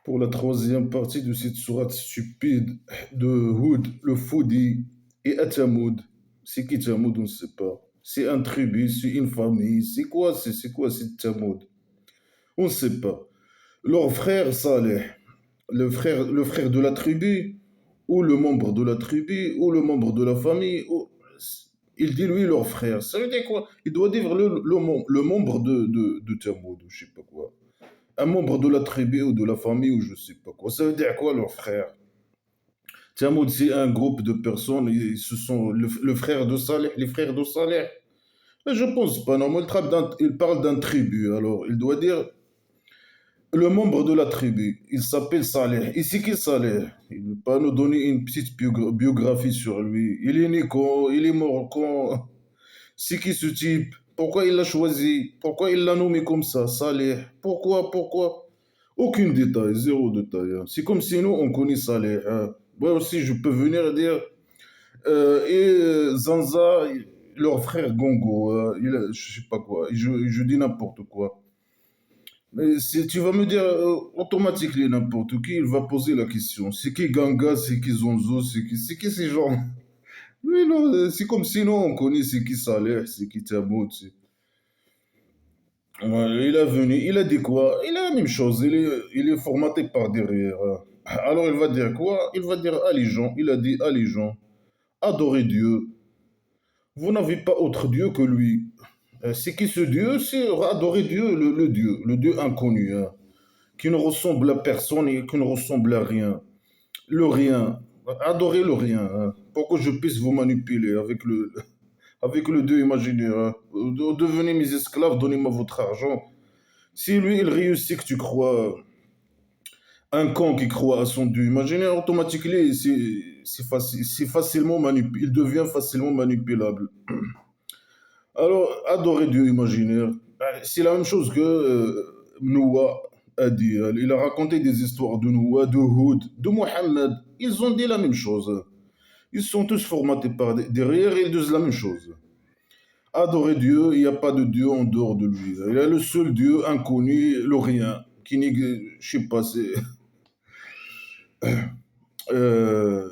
Pour la troisième partie de cette sourate stupide de Houd, le Foudi et Atamoud. C'est qui Tamoud, on ne sait pas. C'est un tribu, c'est une famille. C'est quoi c'est Tamoud? On ne sait pas. Leur frère Saleh, le frère de la tribu, ou le membre de la tribu, ou le membre de la famille, il dit lui leur frère. Ça veut dire quoi? Il doit dire le membre de Tamoud, ou je sais pas quoi. Un membre de la tribu ou de la famille ou je sais pas quoi. Ça veut dire quoi leur frère? Tamoud, c'est un groupe de personnes, et ce sont le frère de Saleh, les frères de Saleh. Mais je pense pas, non, il parle d'un tribu, alors il doit dire le membre de la tribu. Il s'appelle Saleh. Et c'est qui Saleh? Il ne veut pas nous donner une petite biographie sur lui. Il est né quand? Il est mort quand? C'est qui ce type? Pourquoi il l'a choisi? Pourquoi il l'a nommé comme ça, Saleh? Pourquoi? Aucun détail, zéro détail, hein. C'est comme si nous, on connaît Saleh, hein. Moi aussi, je peux venir dire, Zanza, leur frère Gongo, je sais pas quoi, je dis n'importe quoi. Mais si tu vas me dire automatiquement n'importe qui, il va poser la question. C'est qui Ganga, c'est qui Zonzo, c'est qui ces gens? Oui, non, c'est comme si nous, on connaît c'est qui Saleh, c'est qui Tabout. Ouais, il est venu, il a dit quoi? Il a la même chose, il est formaté par derrière, hein. Alors il va dire quoi? Il va dire allégeant, il a dit allégeant, adorez Dieu. Vous n'avez pas autre Dieu que lui. C'est qui ce Dieu? C'est adorer Dieu, le Dieu inconnu, hein, qui ne ressemble à personne et qui ne ressemble à rien. Le rien. Adorez le rien, hein, pour que je puisse vous manipuler avec le Dieu imaginaire, hein. Devenez mes esclaves, donnez-moi votre argent. Si lui, il réussit que tu crois, un con qui croit à son Dieu imaginaire, automatiquement, c'est facilement il devient facilement manipulable. Alors, adorer Dieu imaginaire, c'est la même chose que Noah a dit. Il a raconté des histoires de Noah, de Houd, de Mohammed. Ils ont dit la même chose. Ils sont tous formatés par derrière et ils disent la même chose. Adorer Dieu, il n'y a pas de Dieu en dehors de lui. Il y a le seul Dieu inconnu, le rien, qui n'est, je sais pas, euh,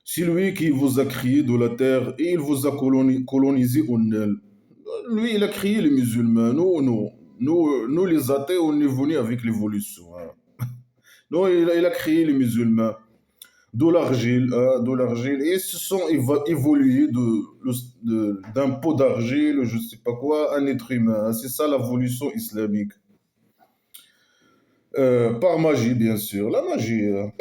c'est lui qui vous a créé de la terre et il vous a colonisé au Nil. Lui, il a créé les musulmans. Nous, les athées, on est venus avec l'évolution, hein. Non, il a créé les musulmans de l'argile, hein, de l'argile, et ils se sont évolués d'un pot d'argile, je sais pas quoi, un être humain. C'est ça l'évolution islamique. Par magie, bien sûr, la magie, hein.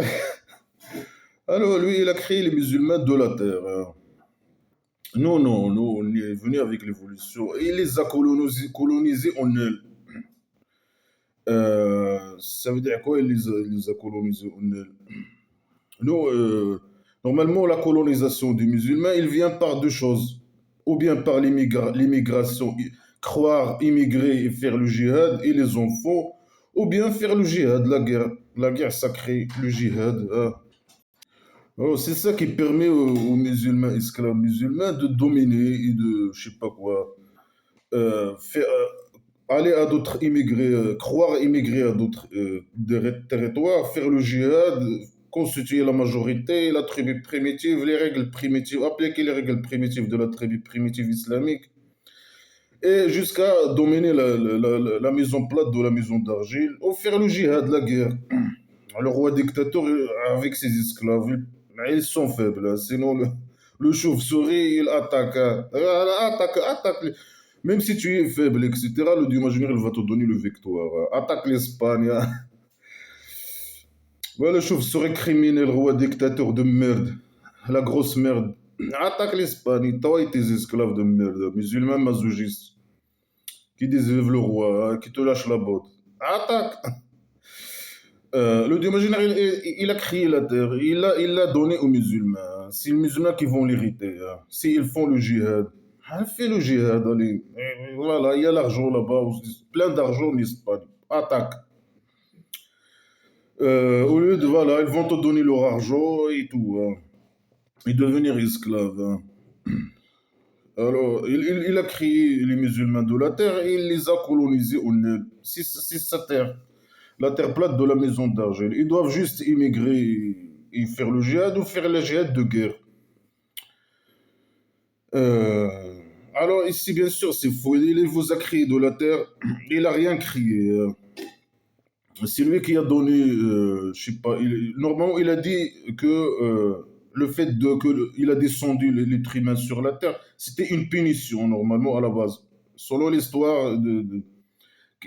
Alors, lui, il a créé les musulmans de la terre, hein. Non, on est venu avec l'évolution. Et il les a colonisés en elle. Ça veut dire quoi, il les a colonisés en elle? Nous, normalement, la colonisation des musulmans, il vient par deux choses. Ou bien par l'immigration, croire, immigrer et faire le djihad et les enfants, ou bien faire le djihad, la guerre sacrée, le djihad, hein. Oh, c'est ça qui permet aux musulmans, esclaves musulmans, de dominer et de, je sais pas quoi, faire, aller à d'autres immigrés, croire immigrer à d'autres territoires, faire le djihad, constituer la majorité, la tribu primitive, les règles primitives, appliquer les règles primitives de la tribu primitive islamique, et jusqu'à dominer la maison plate de la maison d'argile, ou faire le djihad, la guerre. Le roi dictateur, avec ses esclaves, ils sont faibles, hein. Sinon, le chauve-souris, il attaque, hein. Attaque. Même si tu es faible, etc., le dieu imaginaire, il va te donner le victoire, hein. Attaque l'Espagne, hein. Ouais, le chauve-souris criminel, roi dictateur de merde, la grosse merde. Attaque l'Espagne, toi et tes esclaves de merde, musulmans masochistes, qui désirent le roi, hein, qui te lâchent la botte. Attaque! Le Dieu imaginaire, il a créé la terre, il l'a donné aux musulmans. C'est les musulmans qui vont l'hériter, hein. S'ils font le djihad, hein, fais le djihad, allez. Voilà, il y a l'argent là-bas, plein d'argent en Espagne. Attaque. Au lieu de, voilà, ils vont te donner leur argent et tout, hein, et devenir esclave, hein. Alors, il a créé les musulmans de la terre et il les a colonisés au Nil. C'est sa terre. la terre plate de la maison d'argile. Ils doivent juste immigrer et faire le djihad ou faire le djihad de guerre. Euh, alors ici, bien sûr, c'est faux. Il vous a crié de la terre. Il a rien crié. C'est lui qui a donné, je sais pas, normalement il a dit que le fait il a descendu l'être humain sur la terre, c'était une punition normalement à la base. Selon l'histoire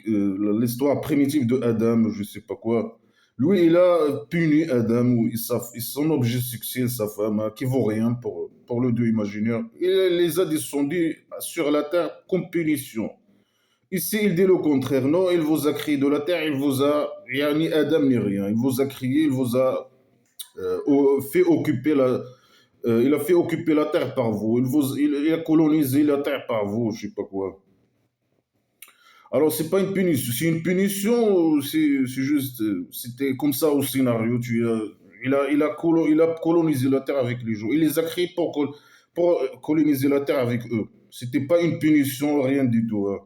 l'histoire primitive de Adam, je sais pas quoi. Lui, il a puni Adam ou son objet sexuel, sa femme, hein, qui vaut rien pour le Dieu imaginaire. Il les a descendus sur la terre comme punition. Ici, il dit le contraire. Non, il vous a créé de la terre, il vous a, il n'y a ni Adam ni rien. Il vous a créé, il vous a fait occuper il a fait occuper la terre par vous. Il a colonisé la terre par vous, je sais pas quoi. Alors, c'est pas une punition. C'est une punition, c'est juste, c'était comme ça au scénario. Il a colonisé la terre avec les gens. Il les a créés pour coloniser la terre avec eux. C'était pas une punition, rien du tout, hein.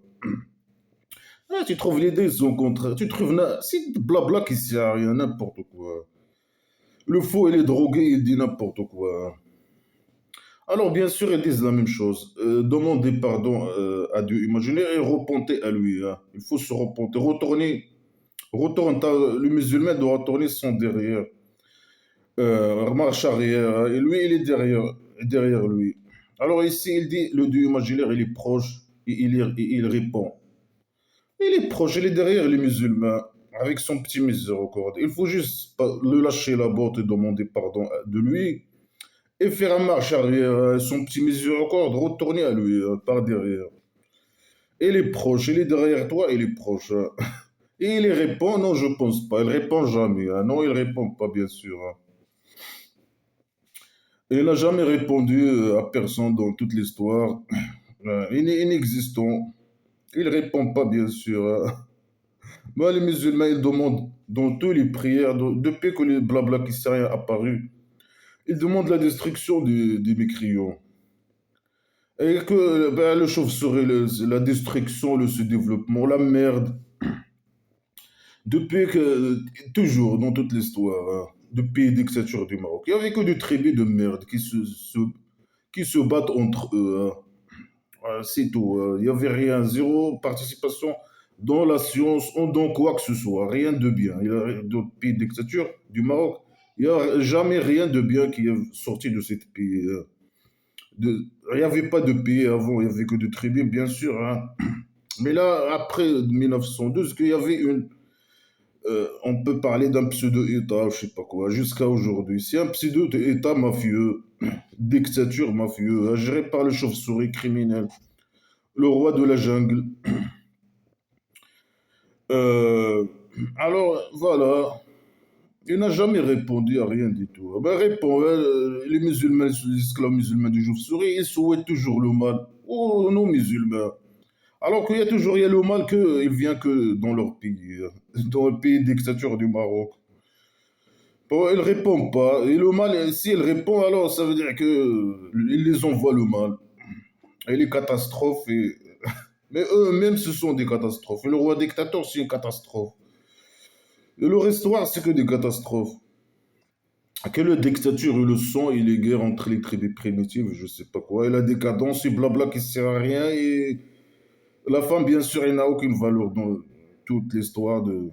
Ah, tu trouves l'idée au contraire. Tu trouves. C'est blabla qui sert à rien, n'importe quoi. Le faux, il est drogué, il dit n'importe quoi. Alors, bien sûr, ils disent la même chose. Demander pardon à Dieu imaginaire et repenter à lui, hein. Il faut se repenter. Le musulman doit retourner son derrière. Marche arrière, hein. Et lui, il est derrière lui. Alors, ici, il dit le Dieu imaginaire, il est proche et il répond. Il est proche, il est derrière les musulmans, avec son petit miséricorde. Il faut juste pas le lâcher la botte et demander pardon de lui, et faire un marche arrière, son petit miséricorde, retourner à lui, par derrière. Il est proche, il est derrière toi, il est proche, hein. Et il répond, non, je pense pas. Il répond jamais, hein. Non, il répond pas, bien sûr, hein. Et il n'a jamais répondu à personne dans toute l'histoire. Il est inexistant. Il répond pas, bien sûr, hein. Moi, les musulmans, ils demandent dans toutes les prières, depuis que le blabla qui s'est rien apparu, ils demandent la destruction des mécréants. Et que ben, le chauve-souris, la destruction, ce développement, la merde, depuis que, toujours dans toute l'histoire, hein, depuis la dictature du Maroc, il n'y avait que des tribus de merde qui se battent entre eux, hein. Voilà, c'est tout, hein. Il n'y avait rien, zéro participation dans la science ou dans quoi que ce soit, rien de bien. Depuis la dictature du Maroc, il n'y a jamais rien de bien qui est sorti de cette pays, hein. Il n'y avait pas de pays avant, il n'y avait que des tribus, bien sûr, hein. Mais là, après 1912, qu'il y avait on peut parler d'un pseudo-État, je sais pas quoi, jusqu'à aujourd'hui. C'est un pseudo-État mafieux, dictature mafieux, hein, géré par le chauve-souris criminel, le roi de la jungle. Euh, alors, voilà. Il n'a jamais répondu à rien du tout. Ah ben, répond, hein, les musulmans, les esclaves musulmans du chauve-souris, ils souhaitent toujours le mal aux non-musulmans. Alors il y a le mal il vient que dans leur pays, dans le pays dictature du Maroc. Bon, ils répondent pas. Et le mal, si ils répondent, alors ça veut dire que ils les envoient le mal. Et les catastrophes. Mais eux-mêmes, ce sont des catastrophes. Et le roi dictateur, c'est une catastrophe. Et leur histoire, c'est que des catastrophes. Que la dictature et le sang et les guerres entre les tribus primitives, je sais pas quoi, et la décadence et blabla qui sert à rien. Et la femme, bien sûr, elle n'a aucune valeur dans toute l'histoire de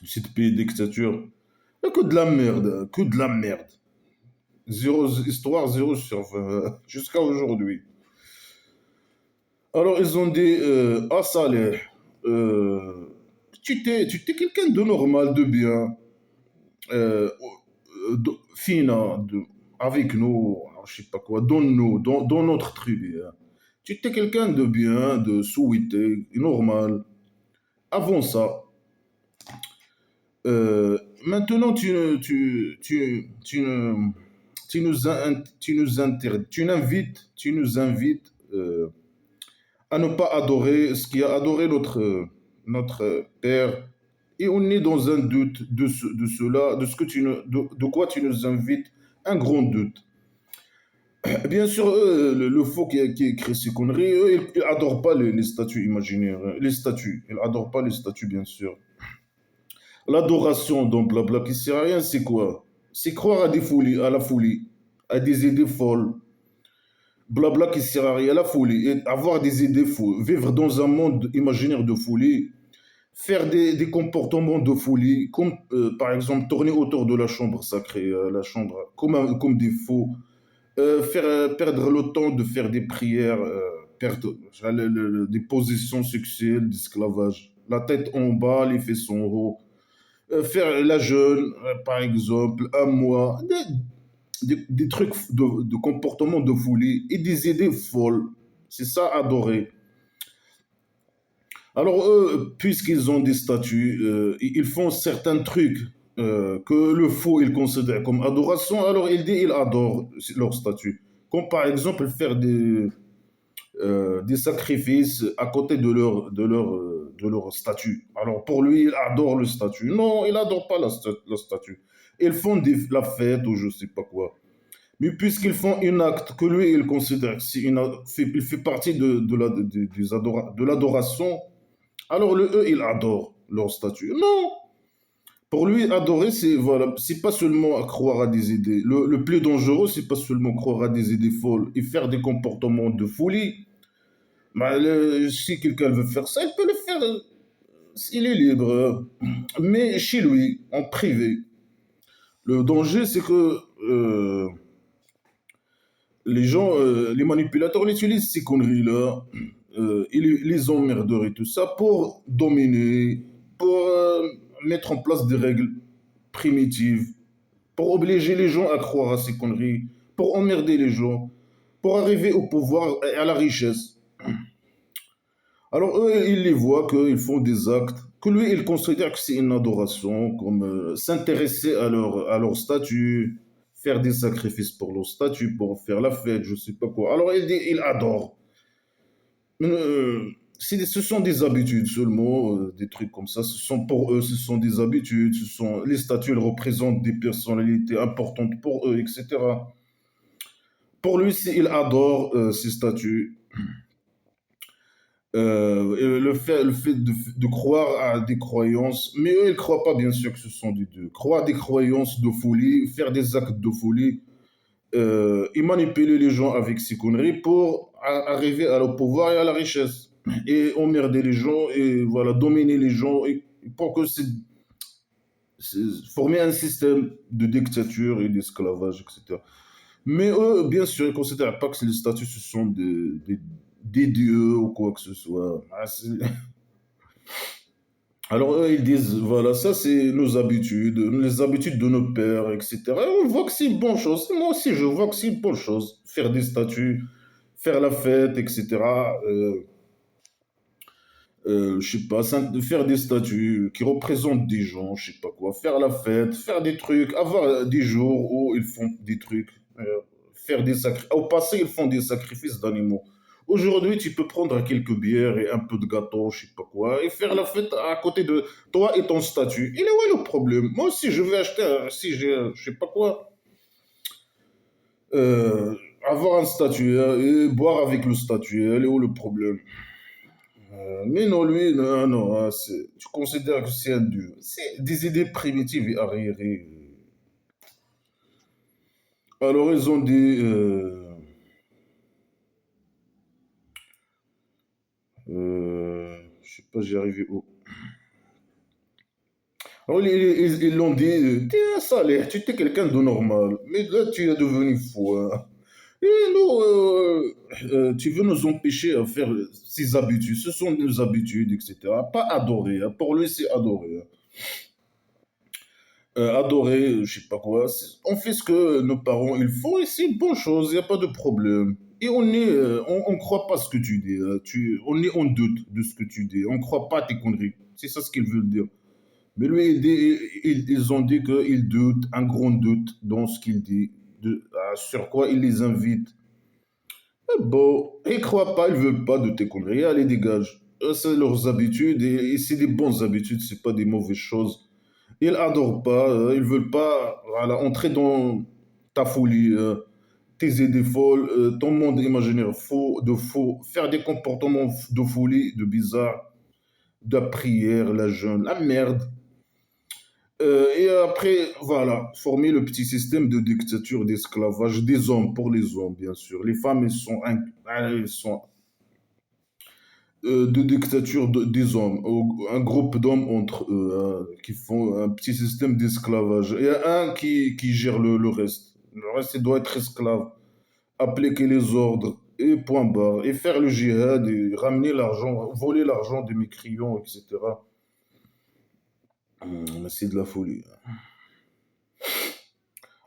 cette pays dictature. Il n'y a que de la merde, que de la merde. Zéro histoire, zéro sur 20, jusqu'à aujourd'hui. Alors, ils ont dit, ah Saleh, euh, tu t'es quelqu'un de normal, de bien, fina, avec nous, je sais pas quoi, dans notre tribu, hein. Tu étais quelqu'un de bien, de souhaité, normal. Avant ça, maintenant tu nous invites à ne pas adorer ce qui a adoré notre Père. Et on est dans un doute de cela, de ce que de quoi tu nous invites, un grand doute. Bien sûr, eux, le faux qui écrit ces conneries, eux, ils n'adorent pas les statues imaginaires, hein. Les statues. Ils n'adorent pas les statues, bien sûr. L'adoration dans blabla qui sert à rien, c'est quoi? C'est croire à des folies, à la folie, à des idées folles. Blabla qui sert à rien, la folie, et avoir des idées folles, vivre dans un monde imaginaire de folie, faire des comportements de folie, comme par exemple tourner autour de la chambre sacrée, la chambre, comme des faux, faire perdre le temps de faire des prières, perdre des positions sexuelles, d'esclavage, la tête en bas, les fesses en haut, faire la jeûne, par exemple, un mois, des trucs de comportement de folie et des idées folles. C'est ça, adorer. Alors, eux, puisqu'ils ont des statuts, ils font certains trucs que le faux, il considère comme adoration, alors il dit il adore leur statut. Comme par exemple faire des sacrifices à côté de leur statut. Alors pour lui, il adore le statut. Non, il adore pas le statut. Ils font la fête ou je sais pas quoi. Mais puisqu'ils font un acte que lui, il considère que il fait partie de l'adoration, alors eux, ils adorent leur statut. Non, pour lui, adorer, c'est voilà, c'est pas seulement croire à des idées. Le plus dangereux, c'est pas seulement croire à des idées folles et faire des comportements de folie. Bah, si quelqu'un veut faire ça, il peut le faire. Il est libre. Mais chez lui, en privé. Le danger, c'est que les gens, les manipulateurs, ils utilisent ces conneries-là, les emmerdeurs et tout ça pour dominer, pour mettre en place des règles primitives, pour obliger les gens à croire à ces conneries, pour emmerder les gens, pour arriver au pouvoir et à la richesse. Alors eux, ils les voient qu'ils font des actes que lui, il considère que c'est une adoration, comme s'intéresser à leur statut, faire des sacrifices pour leur statut, pour faire la fête, je sais pas quoi. Alors il dit, il adore. Ce sont des habitudes seulement, des trucs comme ça. Ce sont pour eux, ce sont des habitudes. Les statues, elles représentent des personnalités importantes pour eux, etc. Pour lui, il adore ces statues. Et le fait de croire à des croyances, mais eux, ils ne croient pas, bien sûr, que ce sont des deux. Croire à des croyances de folie, faire des actes de folie, et manipuler les gens avec ces conneries pour arriver à au pouvoir et à la richesse. Et emmerder les gens, et voilà, dominer les gens, et pour que former un système de dictature et d'esclavage, etc. Mais eux, bien sûr, ils ne considèrent pas que les statuts, ce sont des dieux ou quoi que ce soit. Alors eux, ils disent, voilà, ça c'est nos habitudes, les habitudes de nos pères, etc. Et on voit que c'est une bonne chose. Moi aussi, je vois que c'est une bonne chose. Faire des statuts, faire la fête, etc. Je sais pas, faire des statuts qui représentent des gens, je sais pas quoi. Faire la fête, faire des trucs, avoir des jours où ils font des trucs. Faire des sacrifices. Au passé, ils font des sacrifices d'animaux. Aujourd'hui, tu peux prendre quelques bières et un peu de gâteau, je sais pas quoi, et faire la fête à côté de toi et ton statut. Il est où le problème? Moi aussi, je vais acheter, si j'ai, je sais pas quoi, euh, avoir un statut et boire avec le statut. Il est où le problème? Mais non, lui, non, non, tu considères que c'est un dieu. C'est des idées primitives et arriérées. Alors, ils ont dit, je sais pas, j'y arrivé où. Alors, ils l'ont dit, t'es un salaire, tu es quelqu'un de normal, mais là, tu es devenu fou, hein. Et nous, tu veux nous empêcher à faire ces habitudes, ce sont nos habitudes, etc. Pas adorer, hein. Pour lui, c'est adorer, hein. Adorer, je sais pas quoi. On fait ce que nos parents ils font et c'est une bonne chose, il n'y a pas de problème. Et on croit pas ce que tu dis, hein. On est en doute de ce que tu dis. On croit pas à tes conneries. C'est ça ce qu'ils veulent dire. Mais lui, ils ont dit qu'il doute, un grand doute dans ce qu'il dit, sur quoi il les invite. Bon, ils croient pas, ils veulent pas de tes conneries. Allez, dégage. C'est leurs habitudes et c'est des bonnes habitudes, c'est pas des mauvaises choses. Ils adorent pas, ils veulent pas voilà, entrer dans ta folie, tes idées folles, ton monde imaginaire faux, faire des comportements de folie, de bizarre, de la prière, la jeûne, la merde. Et après, voilà, former le petit système de dictature, d'esclavage des hommes pour les hommes, bien sûr. Les femmes, elles sont de dictature des hommes, un groupe d'hommes entre eux, hein, qui font un petit système d'esclavage. Il y a un qui gère le reste. Le reste, il doit être esclave, appliquer les ordres et point barre, et faire le djihad, et ramener l'argent, voler l'argent des mécrions, etc. Mais c'est de la folie.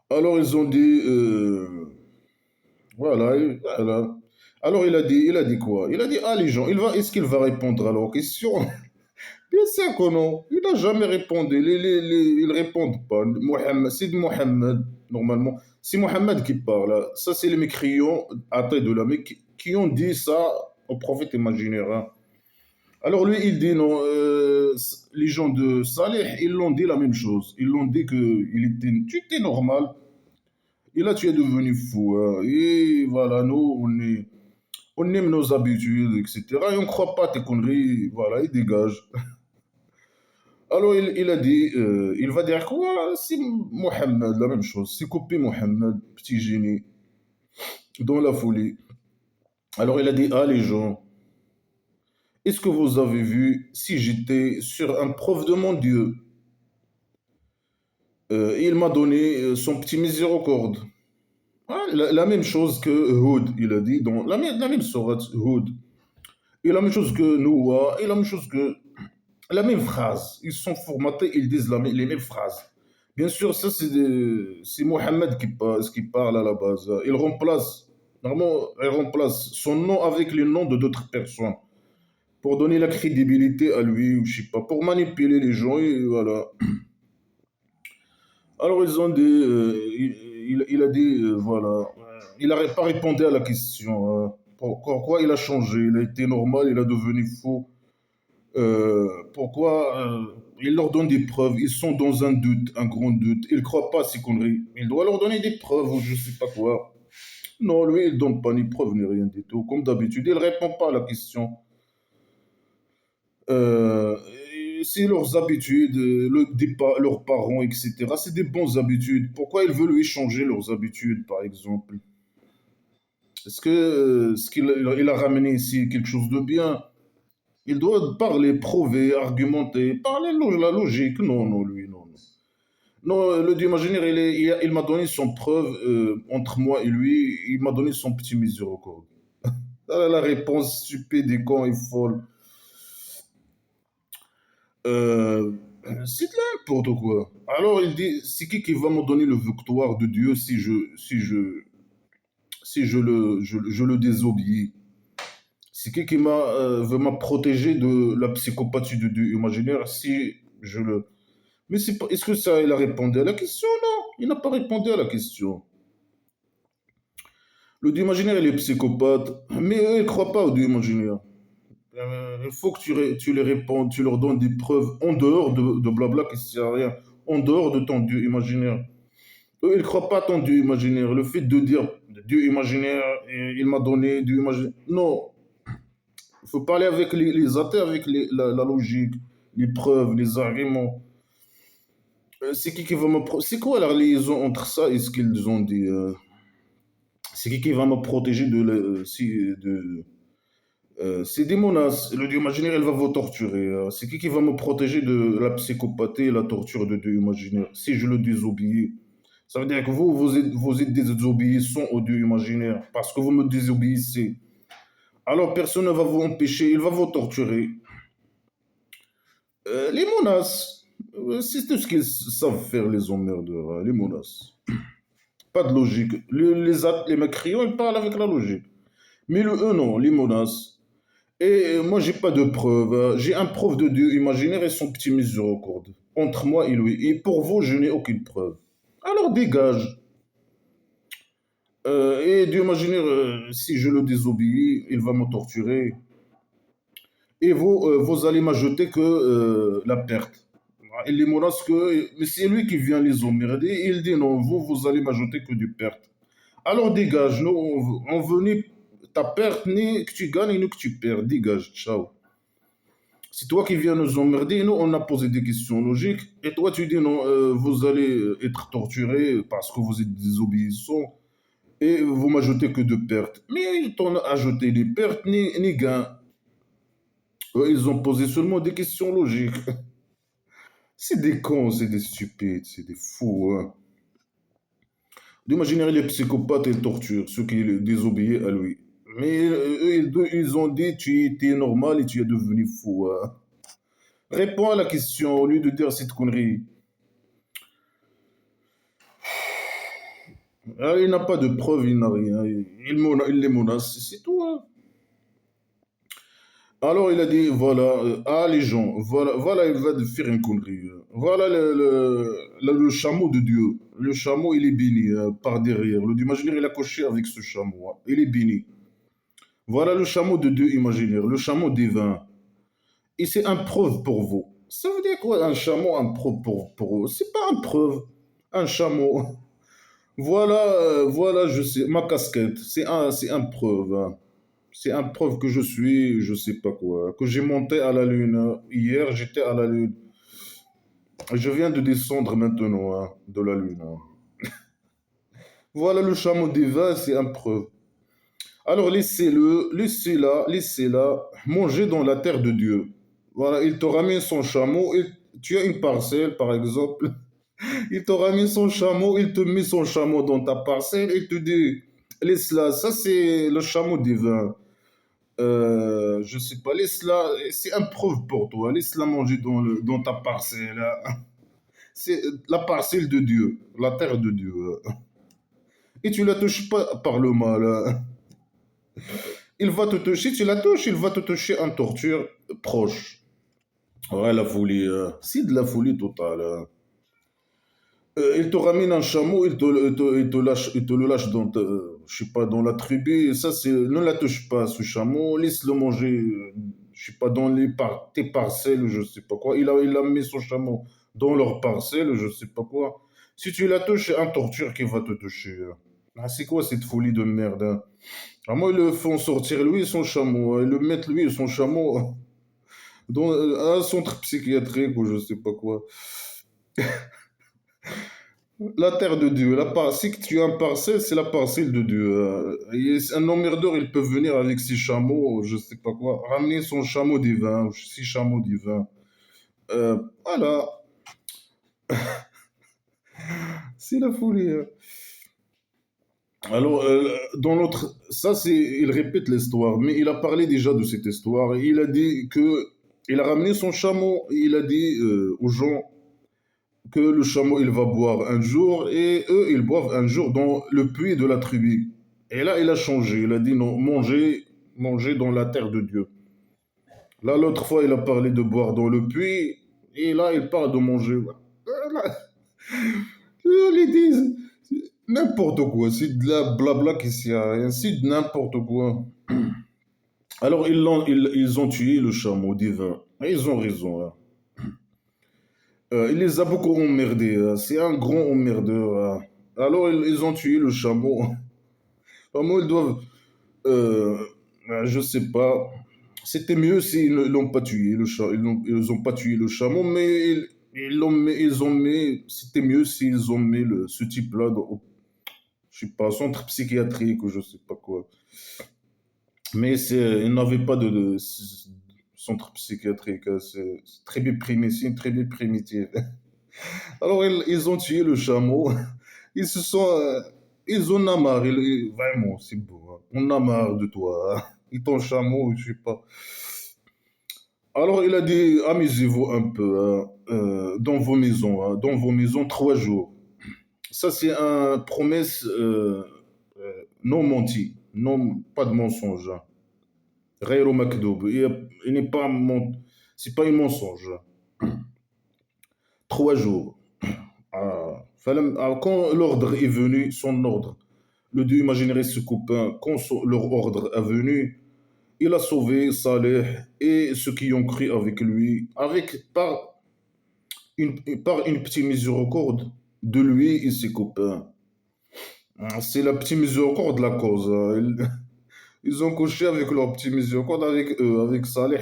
Alors ils ont dit, voilà, voilà. Alors il a dit quoi? Il a dit, ah les gens, est-ce qu'il va répondre à leurs questions? Bien sûr que non. Il n'a jamais répondu. Ils ne répondent pas. Mohamed, c'est de Mohamed, normalement. C'est Mohamed qui parle, hein. Ça, c'est les mécriants à taille de la Mecque qui ont dit ça au prophète imaginaire, hein. Alors lui, il dit non. Les gens de Salih, ils l'ont dit la même chose. Ils l'ont dit que tu étais normal. Et là, tu es devenu fou, hein. Et voilà, nous, on aime nos habitudes, etc. Et on ne croit pas à tes conneries. Voilà, il dégage. Alors il a dit, il va dire quoi? C'est Mohamed, la même chose. C'est copié Mohamed, petit génie, dans la folie. Alors il a dit, ah les gens, est-ce que vous avez vu si j'étais sur un prof de mon Dieu? Il m'a donné son petit miséricorde. Ah, la même chose que Houd, il a dit, dans la même sourate Houd. Et la même chose que Noah, et la même chose que la même phrase. Ils sont formatés, ils disent les mêmes phrases. Bien sûr, ça, c'est Mohamed qui parle à la base. Normalement, il remplace son nom avec les noms de d'autres personnes pour donner la crédibilité à lui, ou je sais pas, pour manipuler les gens, et voilà. Alors, ils ont dit, il a dit, voilà, il n'a pas répondu à la question, hein. Pourquoi il a changé? Il a été normal, il a devenu fou. Pourquoi il leur donne des preuves? Ils sont dans un doute, un grand doute. Ils ne croient pas à ces conneries. Il doit leur donner des preuves ou je ne sais pas quoi. Non, lui, il ne donne pas ni preuves ni rien du tout. Comme d'habitude, il ne répond pas à la question. Euh, c'est leurs habitudes, leurs parents, etc. C'est des bonnes habitudes. Pourquoi ils veulent lui changer leurs habitudes, par exemple? Est-ce que ce qu'il a ramené ici quelque chose de bien? Il doit parler, prouver, argumenter, parler la logique. Non, non, lui, non, non. Non, le Dieu imaginaire, il m'a donné son preuve entre moi et lui. Il m'a donné son petit miséricorde. La réponse stupide et con et folle. Euh, c'est de n'importe quoi. Alors il dit, c'est qui va me donner le victoire de Dieu si je le désobéis? C'est qui veut me protéger de la psychopathie de Dieu imaginaire si je le... Mais est-ce que ça, il a répondu à la question? Non, il n'a pas répondu à la question. Le Dieu imaginaire, il est psychopathe, mais eux, ils ne croient pas au Dieu imaginaire. Il faut que tu les répondes, tu leur donnes des preuves en dehors de blabla qui ne sert à rien, en dehors de ton Dieu imaginaire. Eux, ils ne croient pas à ton Dieu imaginaire. Le fait de dire Dieu imaginaire, il m'a donné Dieu imaginaire. Non, il faut parler avec les athées, avec la logique, les preuves, les arguments. C'est qui va me... C'est quoi la liaison entre ça et ce qu'ils ont dit? C'est qui va me protéger c'est des menaces. Le dieu imaginaire, elle va vous torturer. C'est qui va me protéger de la psychopathie et la torture de dieu imaginaire si je le désobéis? Ça veut dire que vous êtes désobéissant au dieu imaginaire parce que vous me désobéissez. Alors personne ne va vous empêcher, il va vous torturer. Les menaces, c'est tout ce qu'ils savent faire, les emmerdeurs, hein, les menaces. Pas de logique. Les mécréants, ils parlent avec la logique. Mais eux, non, les menaces. Et moi, j'ai pas de preuves, hein. J'ai un prof de Dieu imaginaire et son petit miséricorde. Entre moi et lui. Et pour vous, je n'ai aucune preuve. Alors dégage. Et Dieu imaginaire, si je le désobéis, il va me torturer. Et vous allez m'ajouter que la perte. Il les menace que... Mais c'est lui qui vient les emmerder. Il dit non, vous allez m'ajouter que du perte. Alors dégage, nous, on veut ni ta perte, ni que tu gagnes, ni que tu perds. Dégage, ciao. C'est toi qui viens nous emmerder. Nous, on a posé des questions logiques. Et toi, tu dis non, vous allez être torturés parce que vous êtes désobéissants. Et vous m'ajoutez que de pertes. Mais ils t'ont ajouté ni pertes ni gains. Ils ont posé seulement des questions logiques. C'est des cons, c'est des stupides, c'est des fous. Hein. D'imaginer les psychopathes et torturent ceux qui désobéissent à lui. Mais eux, ils ont dit tu étais normal et tu es devenu fou. Hein. Réponds à la question au lieu de dire cette connerie. Ah, il n'a pas de preuves, il n'a rien. Il les menace, c'est tout. Hein. Alors il a dit, voilà, les gens, voilà, il va faire une connerie. Voilà le chameau de Dieu. Le chameau, il est béni par derrière. Le Dieu imaginaire, il a coché avec ce chameau. Hein. Il est béni. Voilà le chameau de Dieu imaginaire, le chameau divin. Et c'est un preuve pour vous. Ça veut dire quoi, un chameau, un preuve pour vous? C'est pas un preuve, un chameau. Voilà, voilà, je sais, ma casquette, c'est un preuve. Hein. C'est un preuve que je suis, je sais pas quoi, que j'ai monté à la Lune. Hier, j'étais à la Lune. Je viens de descendre maintenant hein, de la Lune. Hein. Voilà le chameau divin, c'est un preuve. Alors laissez-le, laissez-la manger dans la terre de Dieu. Voilà, il te ramène son chameau, tu as une parcelle par exemple. Il te ramène son chameau, il te met son chameau dans ta parcelle et te dit, laisse-la, ça c'est le chameau divin. Je sais pas, laisse-la, c'est un preuve pour toi, laisse-la manger dans ta parcelle. Hein. C'est la parcelle de Dieu, la terre de Dieu. Et tu la touches pas par le mal. Hein. Il va te toucher, si tu la touches, il va te toucher en torture proche. Ouais, la folie, c'est de la folie totale. Hein. Il te ramène un chameau, il te le lâche dans, je sais pas, dans la tribu. Et ça, c'est, ne la touche pas, ce chameau. Laisse-le manger, je sais pas, dans tes parcelles, je sais pas quoi. Il a mis son chameau dans leurs parcelles, je sais pas quoi. Si tu la touches, c'est un torture qui va te toucher. Hein. Ah, c'est quoi cette folie de merde? Hein? Ah, moi, ils le font sortir lui et son chameau. Hein. Ils le mettent lui et son chameau dans un centre psychiatrique ou je sais pas quoi. La terre de Dieu, si tu as un parcelle, c'est la parcelle de Dieu. Un emmerdeur, il peut venir avec ses chameaux, je sais pas quoi, ramener son chameau divin, ou six chameaux divins. Voilà, c'est la folie. Hein. Alors, dans l'autre, ça c'est, il répète l'histoire, mais il a parlé déjà de cette histoire. Il a dit que, il a ramené son chameau, il a dit aux gens que le chameau il va boire un jour et eux ils boivent un jour dans le puits de la tribu. Et là il a changé, il a dit non, mangez dans la terre de Dieu. Là l'autre fois il a parlé de boire dans le puits et là il parle de manger. Voilà. Ils disent n'importe quoi, c'est de la blabla qui sert à rien, c'est de n'importe quoi. Alors ils ont tué le chameau divin. Et ils ont raison. Hein. Il les a beaucoup emmerdés. C'est un grand emmerdeur. Alors, ils ont tué le chameau. Vraiment, ils doivent. euh, je sais pas. C'était mieux s'ils ne l'ont pas tué, le chat. Ils ont pas tué le chameau, mais ils ont mis. C'était mieux s'ils ont mis ce type-là dans, je sais pas, centre psychiatrique ou je sais pas quoi. Mais ils n'avaient pas de centre psychiatrique. Hein. C'est très bien c'est une très bien primitive. Alors, ils ont tué le chameau. Ils se sont. Ils en ont marre. Vraiment, c'est beau. Hein. On a marre de toi. Hein. Et ton chameau, je sais pas. Alors, il a dit amusez-vous un peu hein, dans vos maisons. Hein, dans vos maisons, 3 jours. Ça, c'est une promesse non mentie. Non, pas de mensonge. Hein. Ghayru makdoub. Il n'est pas. C'est pas un mensonge. 3 jours. Quand l'ordre est venu, son ordre, le Dieu imaginaire ce copain, quand leur ordre est venu, il a sauvé Saleh et ceux qui ont cru avec lui, par une petite miséricorde de lui et ses copains. C'est la petite miséricorde de la cause. Hein. Ils ont couché avec leur petite miséricorde avec eux, avec Saleh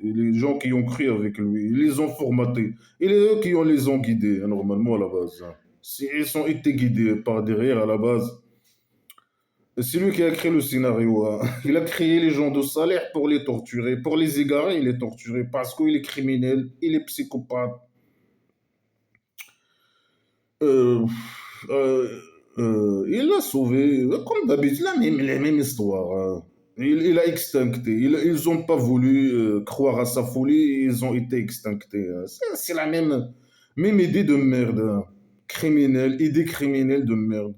Et les gens qui ont cru avec lui, ils les ont formatés. Et les eux qui ont les ont guidés, hein, normalement, à la base. Hein. Ils ont été guidés par derrière, à la base. Et c'est lui qui a créé le scénario. Hein. Il a créé les gens de salaire pour les torturer, pour les égarer, il les torturer, parce qu'il est criminel, il est psychopathe. Euh, euh, il l'a sauvé, comme d'habitude, les mêmes histoires. Hein. Il a extincté. Ils n'ont pas voulu croire à sa folie, ils ont été extinctés. Hein. C'est la même idée de merde. Hein. Criminelle, idée criminelle de merde.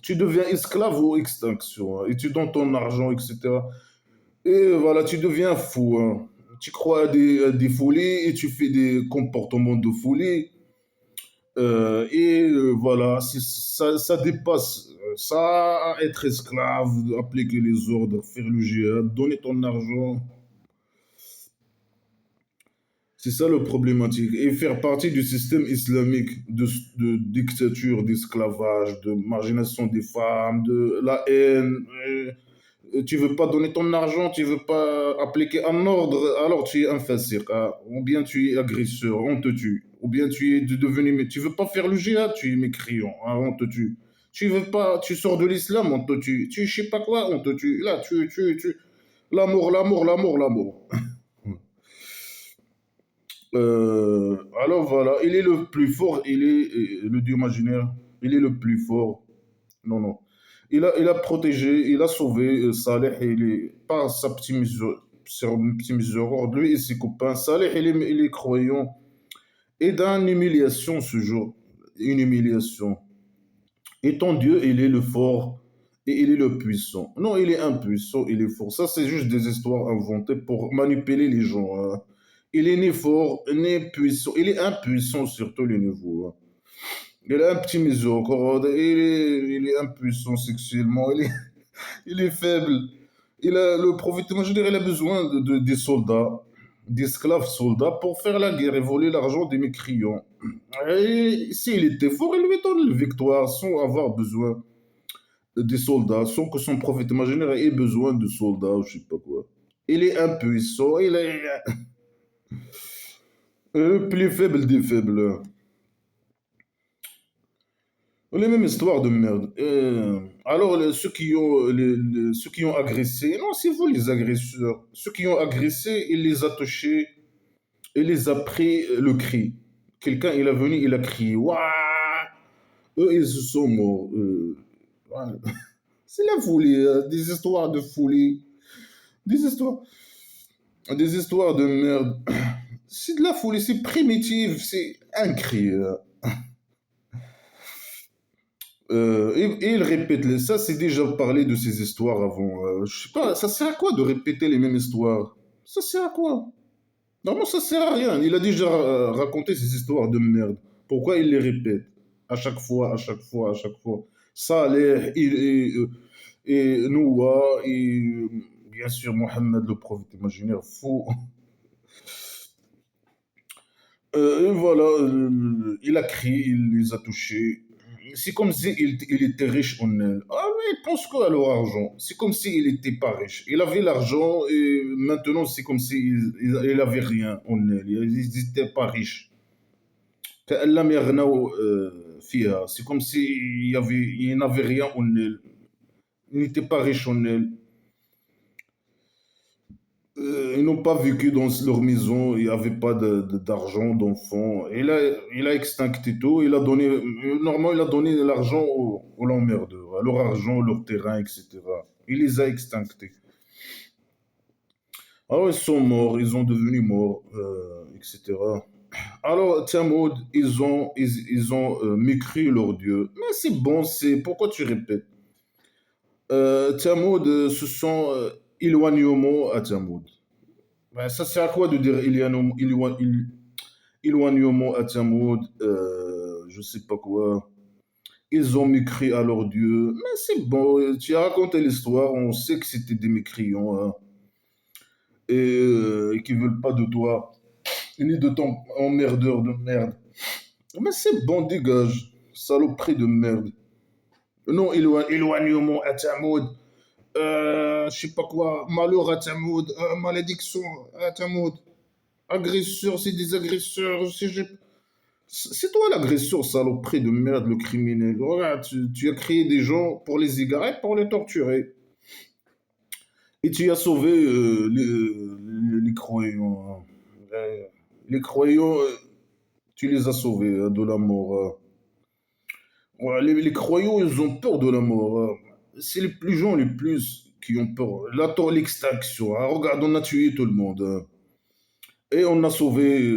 Tu deviens esclave ou extinction. Hein, et tu donnes ton argent, etc. Et voilà, tu deviens fou. Hein. Tu crois à des folies et tu fais des comportements de folie. Voilà, ça dépasse ça, être esclave, appliquer les ordres, faire le jihad, donner ton argent. C'est ça le problématique. Et faire partie du système islamique de dictature, d'esclavage, de marginalisation des femmes, de la haine. Tu veux pas donner ton argent, tu veux pas appliquer un ordre, alors tu es un fasik, hein. Ou bien tu es agresseur, on te tue. Ou bien tu es devenu, mais tu veux pas faire le jihad, tu es mécréant, hein, on te tue. Tu veux pas, tu sors de l'islam, on te tue. Tu sais pas quoi, on te tue. Là, tu. L'amour, l'amour, l'amour, l'amour. Alors voilà, il est le plus fort, il est le dieu imaginaire, il est le plus fort. Non, non. Il a protégé, il a sauvé Saleh par sa petite mesure, sur une petite miséricorde, lui et ses copains. Saleh, il est croyant. Et dans une humiliation ce jour, une humiliation. Et ton Dieu, il est le fort et il est le puissant. Non, il est impuissant, il est fort. Ça, c'est juste des histoires inventées pour manipuler les gens. Hein. Il est ni fort, ni puissant. Il est impuissant sur tous les niveaux. Hein. Il a un petit miséricorde, il est impuissant sexuellement, il est faible. Le prophète, moi je dirais, il a besoin des soldats, d'esclaves soldats pour faire la guerre et voler l'argent des mécréants. Et s'il était fort, il lui donne la victoire sans avoir besoin des soldats, sans que son prophète imaginaire ait besoin de soldats ou je sais pas quoi. Il est impuissant, il est le plus faible des faibles. Les mêmes histoires de merde. Alors, ceux qui ont agressé, non, c'est vous les agresseurs. Ceux qui ont agressé, il les a touchés, il les a pris le cri. Quelqu'un, il est venu, il a crié. Waouh! Eux, ils se sont morts. Voilà. C'est la folie, des histoires de folie, des histoires, des histoires de merde. C'est de la folie, c'est primitif, c'est un cri. Et il répète ça, c'est déjà parlé de ces histoires avant. Je sais pas, ça sert à quoi de répéter les mêmes histoires? Ça sert à quoi? Normalement, ça sert à rien. Il a déjà raconté ces histoires de merde. Pourquoi il les répète? À chaque fois, à chaque fois, à chaque fois. Saleh, et Noah, et bien sûr Mohammed, le prophète imaginaire fou. Et voilà, il a crié, il les a touchés. C'est comme si il était riche en elle. Ah oui, il pense quoi à leur argent? C'est comme s'il n'était pas riche. Il avait l'argent et maintenant c'est comme s'il il avait rien en elle. Ils n'étaient pas riches. كأن لم يغنوا فيها. C'est comme il n'avait rien en elle. Il n'était pas riche en elle. Ils n'ont pas vécu dans leur maison, il n'y avait pas d'argent, d'enfants. Il a extincté tout, il a donné, normalement, il a donné l'argent aux l'emmerdeur, leur argent, leur terrain, etc. Il les a extinctés. Alors ils sont morts, ils ont devenu morts, etc. Alors, Tiamoud, ils ont mécrit leur Dieu. Mais c'est bon, c'est pourquoi tu répètes? Tiamoud, ce sont éloignements à Tiamoud. Ben, ça sert à quoi de dire éloignement à Tiamoud, je sais pas quoi. Ils ont mécrit à leur Dieu. Mais c'est bon, tu as raconté l'histoire, on sait que c'était des mécréants, hein, et qui veulent pas de toi, ni de ton emmerdeur de merde. Mais c'est bon, dégage, saloperie de merde. Non, éloignement à Tiamoud. je sais pas quoi, malheur à Tamoud, malédiction à Tamoud, agresseur, c'est des agresseurs, c'est toi l'agresseur, saloperie de merde, le criminel. Regarde, tu as créé des gens pour les égarer, pour les torturer. Et tu as sauvé les croyants, hein. Les croyants, tu les as sauvés de la mort. Ouais, les croyants, ils ont peur de la mort. C'est les plus gens les plus qui ont peur. Là, l'extraction, hein. Regarde, on a tué tout le monde, hein. Et on a sauvé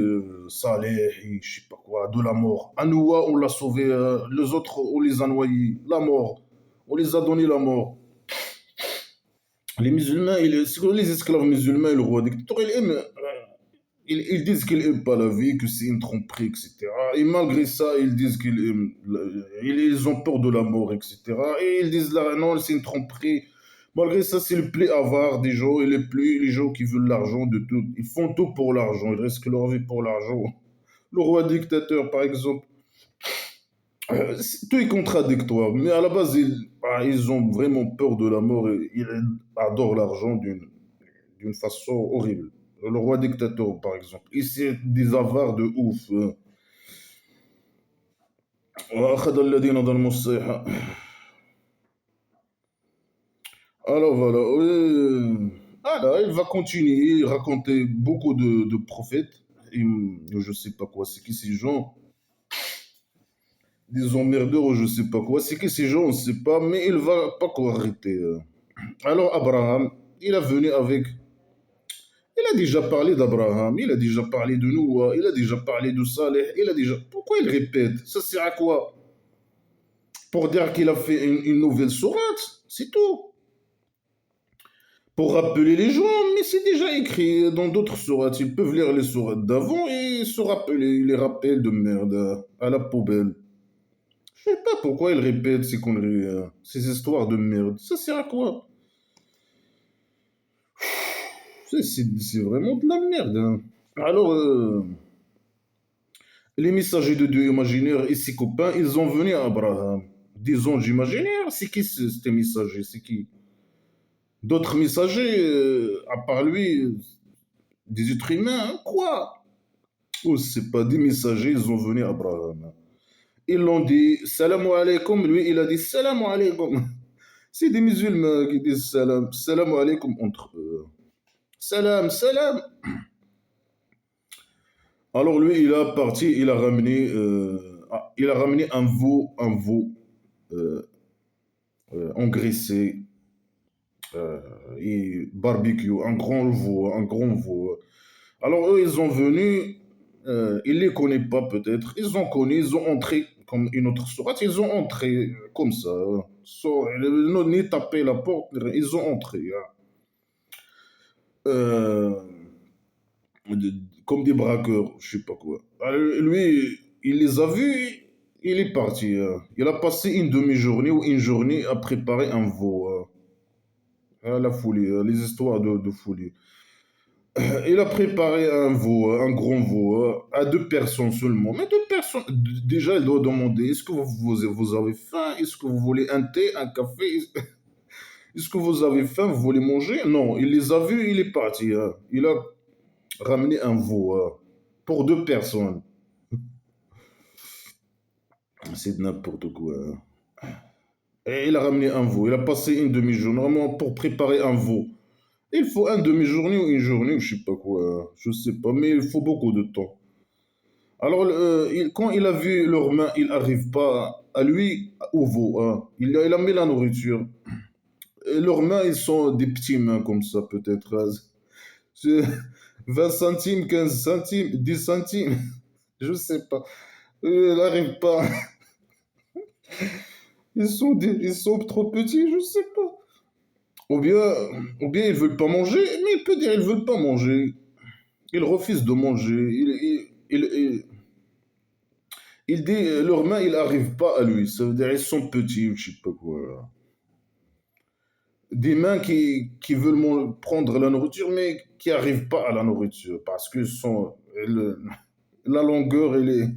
Saleh, et je sais pas quoi, de la mort. Anoua, on l'a sauvé. Les autres, on les a noyés. La mort. On les a donné la mort. Les musulmans, c'est que les esclaves musulmans et le roi dictateur, ils disent qu'ils n'aiment pas la vie, que c'est une tromperie, etc. Et malgré ça, ils disent ils ont peur de la mort, etc. Et ils disent là, non, c'est une tromperie. Malgré ça, c'est le plus avare des gens et les gens qui veulent l'argent de tout. Ils font tout pour l'argent, ils risquent leur vie pour l'argent. Le roi dictateur, par exemple, tout est contradictoire. Mais à la base, ils ont vraiment peur de la mort et ils adorent l'argent d'une façon horrible. Le roi dictateur, par exemple. Et c'est des avares de ouf, hein. وأخذ الذين ظلموا الصيحة. Alors voilà, voilà, il va continuer, raconter beaucoup de prophètes. Et, je sais pas quoi, c'est qui ces gens, des emmerdeurs ou je sais pas quoi. C'est qui ces gens, on sait pas, mais il va pas quoi arrêter. Alors Abraham, il est venu avec. Il a déjà parlé d'Abraham, il a déjà parlé de Noah, il a déjà parlé de Saleh, il a déjà. Pourquoi il répète? Ça sert à quoi? Pour dire qu'il a fait une nouvelle sourate, c'est tout. Pour rappeler les gens, mais c'est déjà écrit dans d'autres sourates. Ils peuvent lire les sourates d'avant et se rappeler les rappels de merde à la poubelle. Je sais pas pourquoi ils répètent ces conneries, ces histoires de merde. Ça sert à quoi? C'est vraiment de la merde, hein. Alors, les messagers de Dieu imaginaires et ses copains, ils ont venu à Abraham. Des anges imaginaires, c'est qui ces messagers? C'est qui? D'autres messagers, à part lui, des êtres humains, hein? Quoi? Oh, c'est pas des messagers, ils ont venu à Abraham. Ils l'ont dit salam alaikum, lui il a dit salam alaikum. C'est des musulmans qui disent salam alaikum entre eux. Salam, salam. Alors lui il a parti, il a ramené un veau engraissé et barbecue, un grand veau. Alors eux ils ont venu, ils les connaissent pas peut-être, ils ont entré comme une autre sourate, ils ont entré comme ça, ni tapé la porte, ils ont entré, hein. Euh, comme des braqueurs, je sais pas quoi. Lui, il les a vus, il est parti, hein. Il a passé une demi-journée ou une journée à préparer un veau, hein. La folie, les histoires de folie. Il a préparé un veau, un grand veau, à deux personnes seulement. Mais deux personnes, déjà, il doit demander, est-ce que vous avez faim? Est-ce que vous voulez un thé, un café? Est-ce que vous avez faim? Vous voulez manger? Non, il les a vus, il est parti, hein. Il a ramené un veau, pour deux personnes. C'est n'importe quoi, hein. Et il a ramené un veau. Il a passé une demi-journée vraiment pour préparer un veau. Il faut un demi-journée ou une journée, je sais pas quoi, hein. Je sais pas, mais il faut beaucoup de temps. Alors, quand il a vu leurs mains, il n'arrive pas à lui, au veau, hein. Il a mis la nourriture. Et leurs mains, ils sont des petits mains comme ça, peut-être, hein. C'est 20 centimes, 15 centimes, 10 centimes. Je sais pas. Il n'arrive pas. Ils sont trop petits, je sais pas. Ou bien, ou bien ils veulent pas manger, mais il peut dire ils veulent pas manger. Ils refusent de manger. Il dit leurs mains, ils n'arrivent pas à lui. Ça veut dire ils sont petits, je sais pas quoi. Des mains qui veulent prendre la nourriture, mais qui n'arrivent pas à la nourriture parce que la longueur, elle est.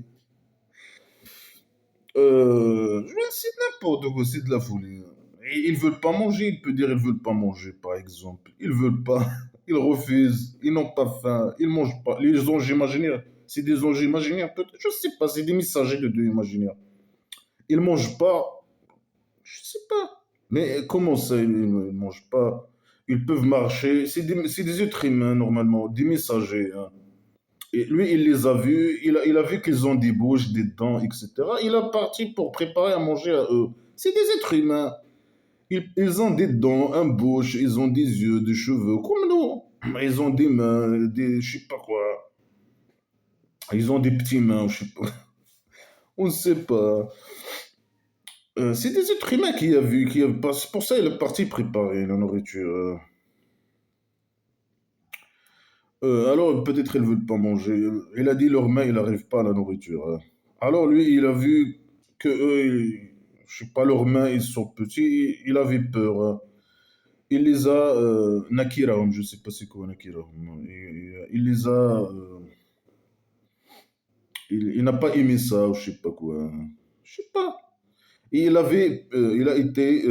Je sais n'importe quoi, c'est de la folie. Et ils veulent pas manger, il peut dire ils veulent pas manger, par exemple. Ils veulent pas, ils refusent, ils n'ont pas faim, ils mangent pas. Les anges imaginaires, c'est des anges imaginaires, peut-être, je sais pas, c'est des messagers de Dieu imaginaires. Ils mangent pas, je sais pas. Mais comment ça, ils ne mangent pas? Ils peuvent marcher, c'est des êtres humains, normalement, des messagers, hein. Et lui, il les a vus, il a vu qu'ils ont des bouches, des dents, etc. Il a parti pour préparer à manger à eux. C'est des êtres humains. Ils ont des dents, un bouche, ils ont des yeux, des cheveux, comme nous. Ils ont des mains, des, je sais pas quoi. Ils ont des petits mains, je sais pas. On ne sait pas. C'est des êtres humains qui a vu, c'est pour ça il est parti préparer la nourriture. Alors peut-être ils veulent pas manger. Il a dit leurs mains, il n'arrive pas à la nourriture. Alors lui, il a vu que eux, je sais pas, leurs mains, ils sont petits. Il avait peur. Il les a nakirahum, je sais pas c'est quoi nakirahum. Il les a, il n'a pas aimé ça, ou je sais pas quoi. Je sais pas. Et il a été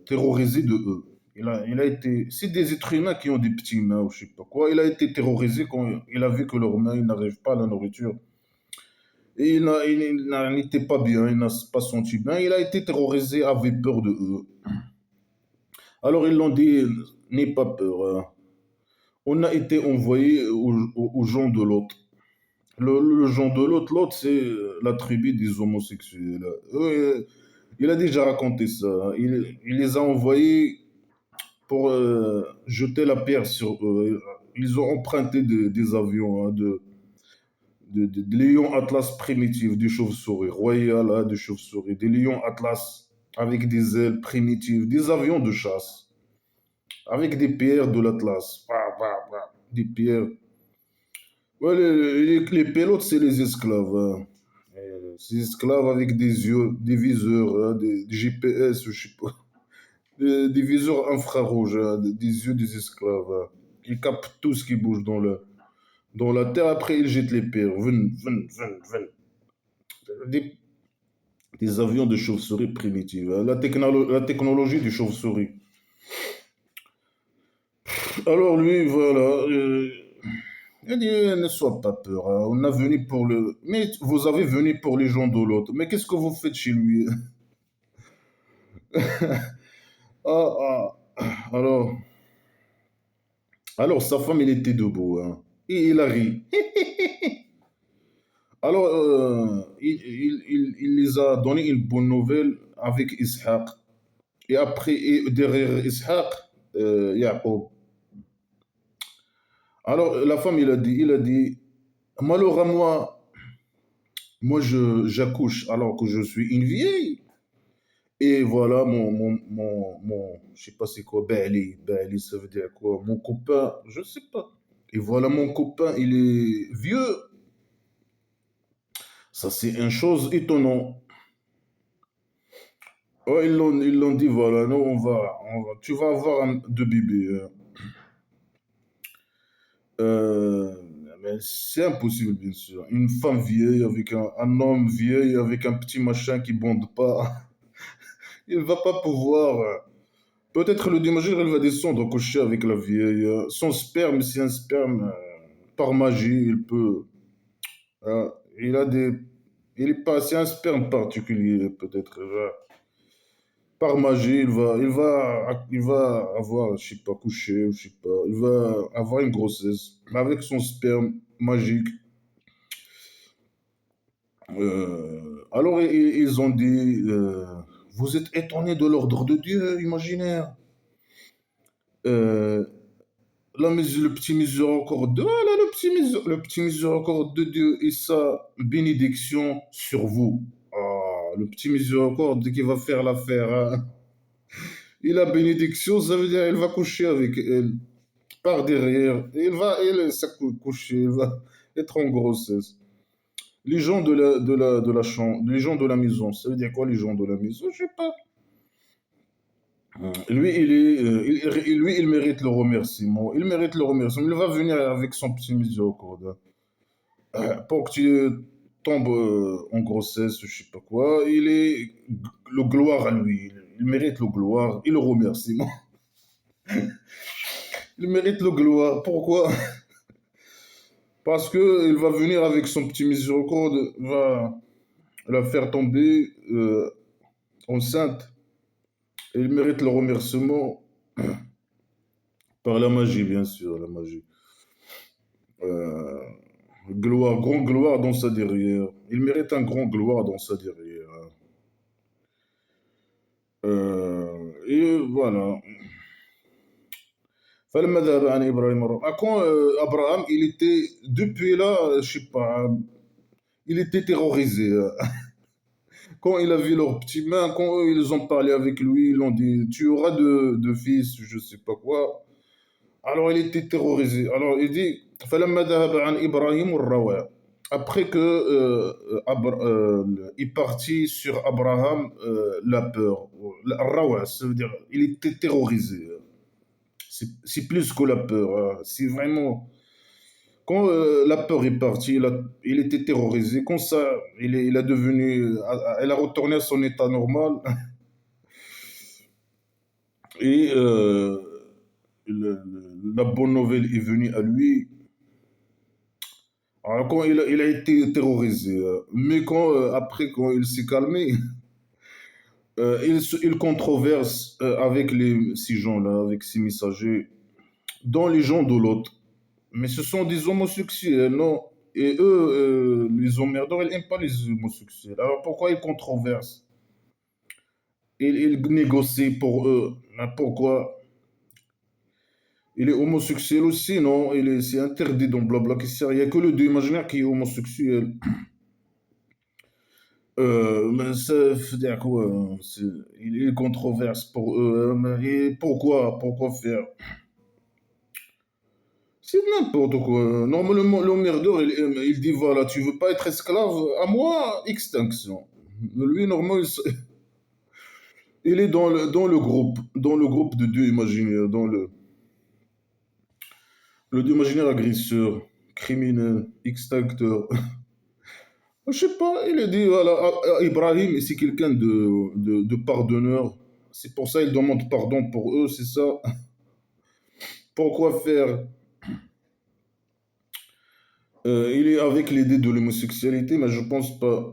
terrorisé de eux. Il a été, c'est des êtres humains qui ont des petits mains, ou je sais pas quoi. Il a été terrorisé quand il a vu que leurs mains, ils n'arrivent pas à la nourriture. Et n'était pas bien, il n'a pas senti bien. Il a été terrorisé, avait peur de eux. Alors ils l'ont dit, n'aie pas peur. On a été envoyé aux gens de l'autre. Le gens de l'autre, l'autre, c'est la tribu des homosexuels. Il a déjà raconté ça. Il les a envoyés pour jeter la pierre sur eux. Ils ont emprunté des avions, hein, des lions Atlas primitifs, des chauves-souris, royales, hein, des chauves-souris, des lions Atlas avec des ailes primitives, des avions de chasse, avec des pierres de l'Atlas. Des pierres. Ouais, les pilotes, c'est les esclaves, hein. Ces esclaves avec des yeux, des viseurs, hein, des GPS, je sais pas, des viseurs infrarouges, hein, des yeux des esclaves, hein. Ils captent tout ce qui bouge dans la terre. Après, ils jettent les pierres. Des, des avions de chauve-souris primitives, hein. La technologie du chauve-souris. Alors lui, voilà. Il dit, ne sois pas peur, hein. On a venu pour le. Mais vous avez venu pour les gens de l'autre. Mais qu'est-ce que vous faites chez lui? Ah, ah. Alors, alors sa femme, il était debout, hein. Et il a ri. Alors, il les a donné une bonne nouvelle avec Ishaq. Et après, et derrière Ishaq, Yacoub. Alors, la femme, il a dit, malheur à moi, j'accouche alors que je suis une vieille. Et voilà, je sais pas c'est quoi, Bali, ça veut dire quoi? Mon copain, je sais pas. Et voilà, mon copain, il est vieux. Ça, c'est une chose étonnante. Ouais, ils l'ont dit, voilà, nous, tu vas avoir deux bébés. Euh, mais c'est impossible, bien sûr. Une femme vieille avec un homme vieil avec un petit machin qui bonde pas, il va pas pouvoir. Peut-être le démageur, elle va descendre coucher avec la vieille. Son sperme, c'est un sperme par magie, il peut. Il a des. Il est pas, c'est un sperme particulier, peut-être. Par magie, il va avoir, je sais pas, couché, je sais pas, il va avoir une grossesse avec son sperme magique. Alors, ils ont dit, vous êtes étonnés de l'ordre de Dieu imaginaire. Euh, le petit miséricorde, voilà, le petit miséricorde de Dieu et sa bénédiction sur vous. Ah, le petit miséricorde qui va faire l'affaire, hein. Et la bénédiction, ça veut dire elle va coucher avec elle par derrière. Coucher, il va être en grossesse. Les gens de la chambre, les gens de la maison, ça veut dire quoi les gens de la maison? Je sais pas. Lui, il mérite le remerciement. Il mérite le remerciement. Il va venir avec son petit miséricorde. Pour que tu tombes en grossesse, je sais pas quoi. Il est le gloire à lui. il mérite le gloire et le remerciement. Il mérite le gloire. Pourquoi? Parce que il va venir avec son petit miséricorde, va la faire tomber enceinte. Et il mérite le remerciement par la magie, bien sûr, la magie. Euh, Gloire, grand gloire dans sa derrière. Il mérite un grand gloire dans sa derrière. Et voilà. فلما ذهب عن إبراهيم الروع. Ah, quand Abraham, il était, depuis là, je sais pas, il était terrorisé. Quand il a vu leurs petites mains, quand eux, ils ont parlé avec lui, ils ont dit, tu auras de fils, je sais pas quoi. Alors il était terrorisé. Alors il dit, فلما ذهب عن إبراهيم الروع. Après que il partit sur Abraham la peur, la rawa, ça veut dire il était terrorisé. C'est plus que la peur. C'est vraiment quand la peur est partie, il était terrorisé. Quand ça, il a devenu, elle a retourné à son état normal et la bonne nouvelle est venue à lui. Alors, quand il a été terrorisé, mais quand après quand il s'est calmé, il controverse avec ces gens-là, avec ces messagers, dans les gens de l'autre. Mais ce sont des homosexuels, non? Et eux, les emmerdeurs, ils n'aiment pas les homosexuels. Alors pourquoi ils controversent? Ils négocient pour eux. Mais pourquoi? Il est homosexuel aussi, non? C'est interdit dans Blabla. Il n'y a que le dieu imaginaire qui est homosexuel. Mais ça veut dire quoi? Il est controverse pour eux. Et pourquoi? Pourquoi faire? C'est n'importe quoi. Normalement, l'emmerdeur, il dit voilà, tu veux pas être esclave à moi, extinction. Lui, normalement, il est dans le groupe de dieux imaginaires, le dieu imaginaire agresseur, criminel, extincteur. Je sais pas, il a dit voilà, Ibrahim, c'est quelqu'un de pardonneur. C'est pour ça qu'il demande pardon pour eux, c'est ça. Pourquoi faire? Il est avec l'idée de l'homosexualité, mais je pense pas.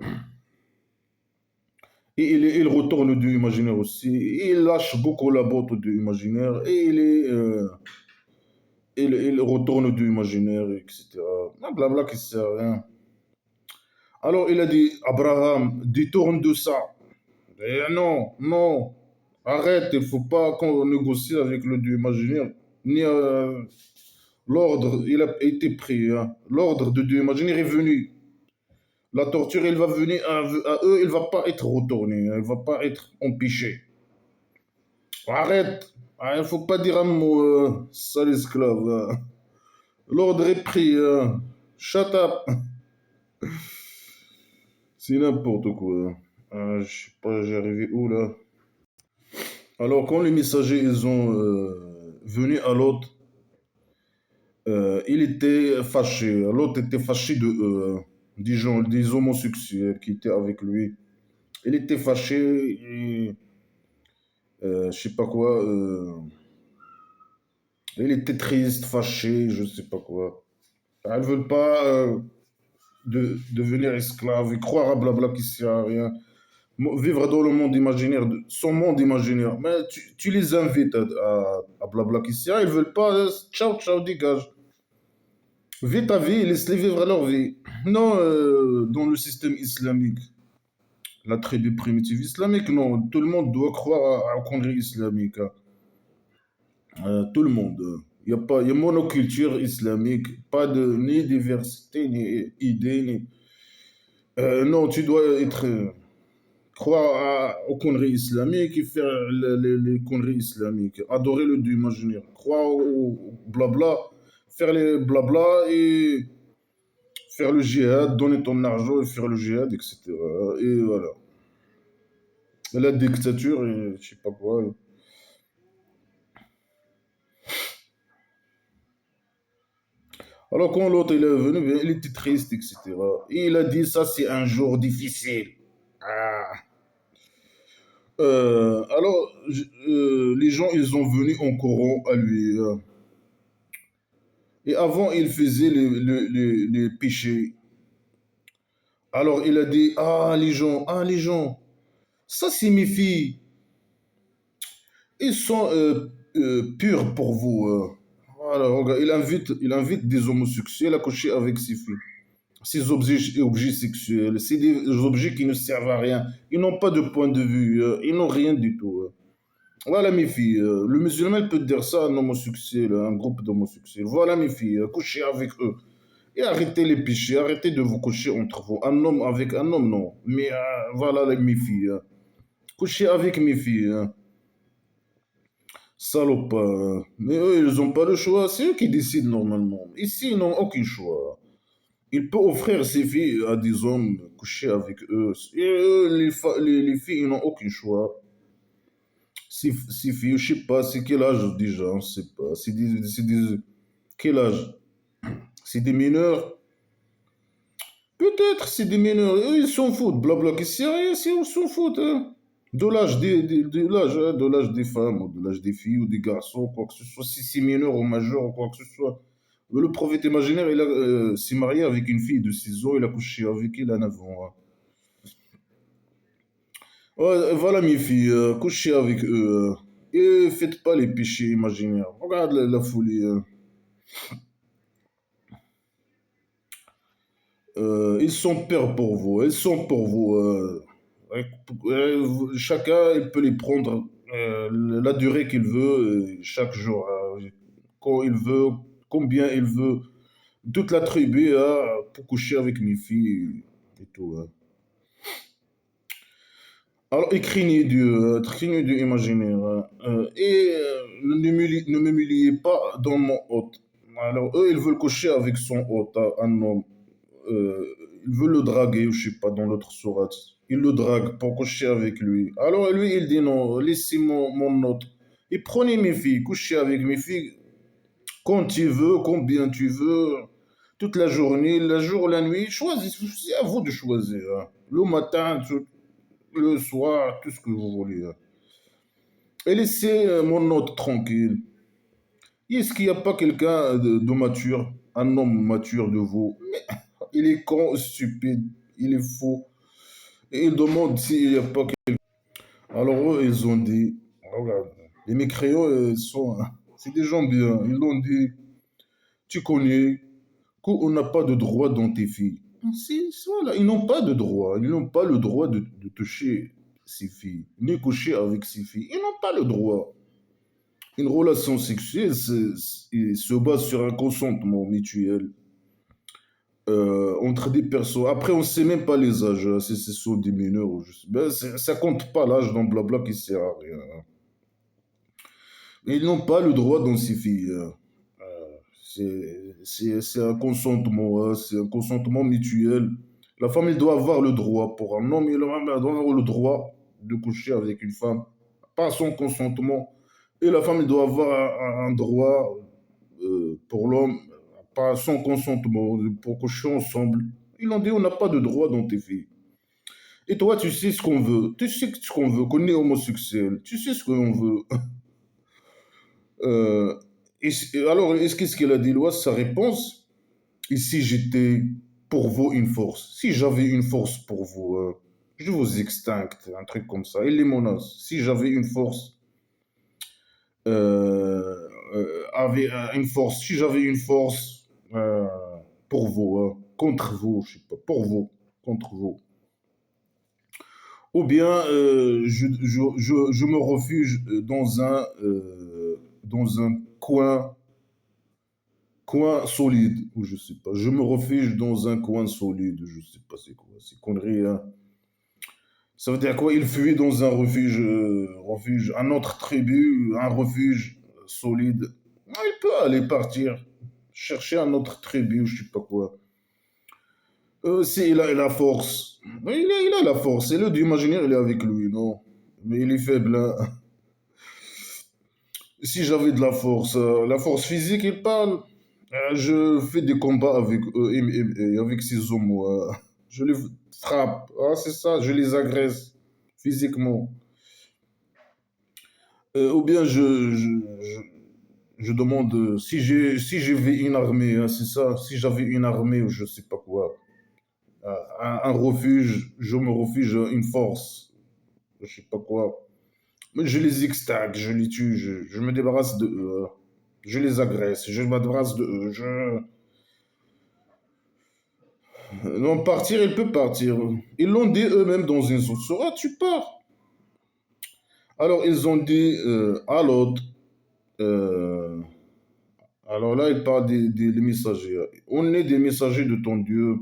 Et il retourne du imaginaire aussi. Il lâche beaucoup la botte du imaginaire et il retourne du imaginaire, etc. Blabla qui sert à rien. Alors il a dit, Abraham, détourne de ça. Non, non, arrête, il ne faut pas qu'on négocie avec le Dieu imaginaire. Ni l'ordre, il a été pris. Hein. L'ordre de Dieu imaginaire est venu. La torture, elle va venir à eux, elle ne va pas être retournée, elle ne va pas être empêchée. Arrête, il ne faut pas dire un mot, sale esclave. L'ordre est pris. Shut up. C'est n'importe quoi. Je sais pas, j'ai arrivé où là? Alors, quand les messagers ils ont venu à l'autre, il était fâché. L'autre était fâché de eux, des gens, des homosexuels qui étaient avec lui. Il était fâché et je sais pas quoi. Il était triste, fâché, je sais pas quoi. Ils veulent pas devenir esclaves et croire à blabla qui sert à rien. Vivre dans le monde imaginaire, son monde imaginaire. Mais tu les invites à blabla qui sert, ils veulent pas. Ciao, ciao, dégage. Vis ta vie, laisse-les vivre leur vie. Non, dans le système islamique, la tribu primitive islamique, non, tout le monde doit croire à connerie islamique. Hein. Tout le monde. Il y a pas, il y a monoculture islamique, pas de ni diversité, ni idée, ni. Non, tu dois être croire aux conneries islamiques et faire les conneries islamiques, adorer le dieu imaginaire, croire au blabla, faire les blabla et faire le djihad, donner ton argent et faire le djihad, etc. Et voilà. La dictature, et je sais pas quoi. Alors quand l'autre il est venu, bien, il était triste, etc. Et il a dit ça c'est un jour difficile. Ah. Les gens, ils ont venu en courant à lui. Et avant, il faisait les péchés. Alors, il a dit, ah, les gens, ça signifie, ils sont purs pour vous. Voilà, regarde, il invite des homosexuels à coucher avec ses filles. Ces objets sexuels, c'est des objets qui ne servent à rien. Ils n'ont pas de point de vue, ils n'ont rien du tout. Voilà mes filles, le musulman peut dire ça à un homosexuel, un groupe d'homosexuels. Voilà mes filles, couchez avec eux. Et arrêtez les péchés, arrêtez de vous coucher entre vous. Un homme avec un homme, non. Mais voilà mes filles. Couchez avec mes filles. Salope. Mais eux, ils n'ont pas le choix. C'est eux qui décident normalement. Ici, ils n'ont aucun choix. Il peut offrir ses filles à des hommes, coucher avec eux. Et eux, les filles, ils n'ont aucun choix. Ces filles, je sais pas, c'est quel âge déjà, on sait pas. Quel âge? C'est des mineurs? Peut-être c'est des mineurs. Eux, ils s'en foutent. Blabla, qui sait rien, ils s'en foutent. Hein. De l'âge des femmes, ou de l'âge des filles, ou des garçons, quoi que ce soit. Si c'est mineur ou majeur, ou quoi que ce soit. Mais le prophète imaginaire, s'est marié avec une fille de 6 ans, il a couché avec elle à 9 ans. Hein. Ouais, voilà mes filles, couchez avec eux. Et faites pas les péchés imaginaires. Regarde la folie. Ils sont pères pour vous. Ils sont pour vous. Chacun, il peut les prendre la durée qu'il veut, chaque jour, quand il veut, combien il veut. Toute la tribu pour coucher avec mes filles et tout. Hein. Alors, craignez Dieu imaginaire. Hein. Ne m'humiliez pas dans mon hôte. Alors, eux, ils veulent coucher avec son hôte, hein, un homme. Euh, ils veulent le draguer, ou je sais pas, dans l'autre sourate. Ils le draguent pour coucher avec lui. Alors, lui, il dit non, laissez mon hôte. Et prenez mes filles, couchez avec mes filles quand tu veux, combien tu veux, toute la journée, la jour, la nuit. Choisis, c'est à vous de choisir. Hein. Le matin, le soir, tout ce que vous voulez. Hein. Et laissez mon hôte tranquille. Est-ce qu'il n'y a pas quelqu'un de mature, un homme mature de vous? Mais il est con, stupide, il est fou. Et il demande s'il n'y a pas quelqu'un. Alors eux, ils ont dit, regarde, les mécréants, c'est des gens bien. Ils ont dit, tu connais qu'on n'a pas de droit dans tes filles. Voilà, ils n'ont pas de droit. Ils n'ont pas le droit de toucher ces filles, ni coucher avec ces filles. Ils n'ont pas le droit. Une relation sexuelle se base sur un consentement mutuel entre des personnes. Après, on ne sait même pas les âges, hein, si ce sont des mineurs ou juste. Ben, ça compte pas l'âge dans blabla qui sert à rien. Hein. Mais ils n'ont pas le droit dans ces filles. Hein. C'est un consentement, hein, c'est un consentement mutuel. La femme, elle doit avoir le droit. Pour un homme, il doit avoir le droit de coucher avec une femme, pas son consentement. Et la femme, elle doit avoir un droit pour l'homme, pas son consentement, pour coucher ensemble. Ils ont dit, on n'a pas de droit dans tes filles. Et toi, tu sais ce qu'on veut. Tu sais ce qu'on veut, qu'on est homosexuel. Tu sais ce qu'on veut. Euh, alors, qu'est-ce qu'elle a dit, Loise? Sa réponse, et si j'étais pour vous une force, si j'avais une force pour vous, je vous extincte, un truc comme ça. Il les menace. Si j'avais une force, une force, si j'avais une force pour vous, contre vous, je sais pas, pour vous, contre vous. Ou bien je me refuge dans un coin solide, ou je sais pas. Je me refuge dans un coin solide, je sais pas c'est quoi, c'est connerie. Hein. Ça veut dire quoi? Il fuit dans un refuge, un autre tribu, un refuge solide. Ah, il peut aller partir, chercher un autre tribu, je sais pas quoi. Il a la force. Il a la force. Et le dieu imaginaire, il est avec lui, non? Mais il est faible. Hein. Si j'avais de la force physique, il parle. Je fais des combats avec eux et avec ces hommes. Je les frappe. Ah, c'est ça, je les agresse physiquement. Ou bien je demande si j'avais une armée, hein, c'est ça, si j'avais une armée ou je sais pas quoi, un refuge, je me refuge à une force, je sais pas quoi. Mais je les extingue, je les tue, je me débarrasse de eux, je les agresse, je me débarrasse de eux. Non, partir, il peut partir. Ils l'ont dit eux-mêmes dans une sourate, tu pars. Alors ils ont dit à l'autre, euh, alors là il parle des messagers. On est des messagers de ton Dieu.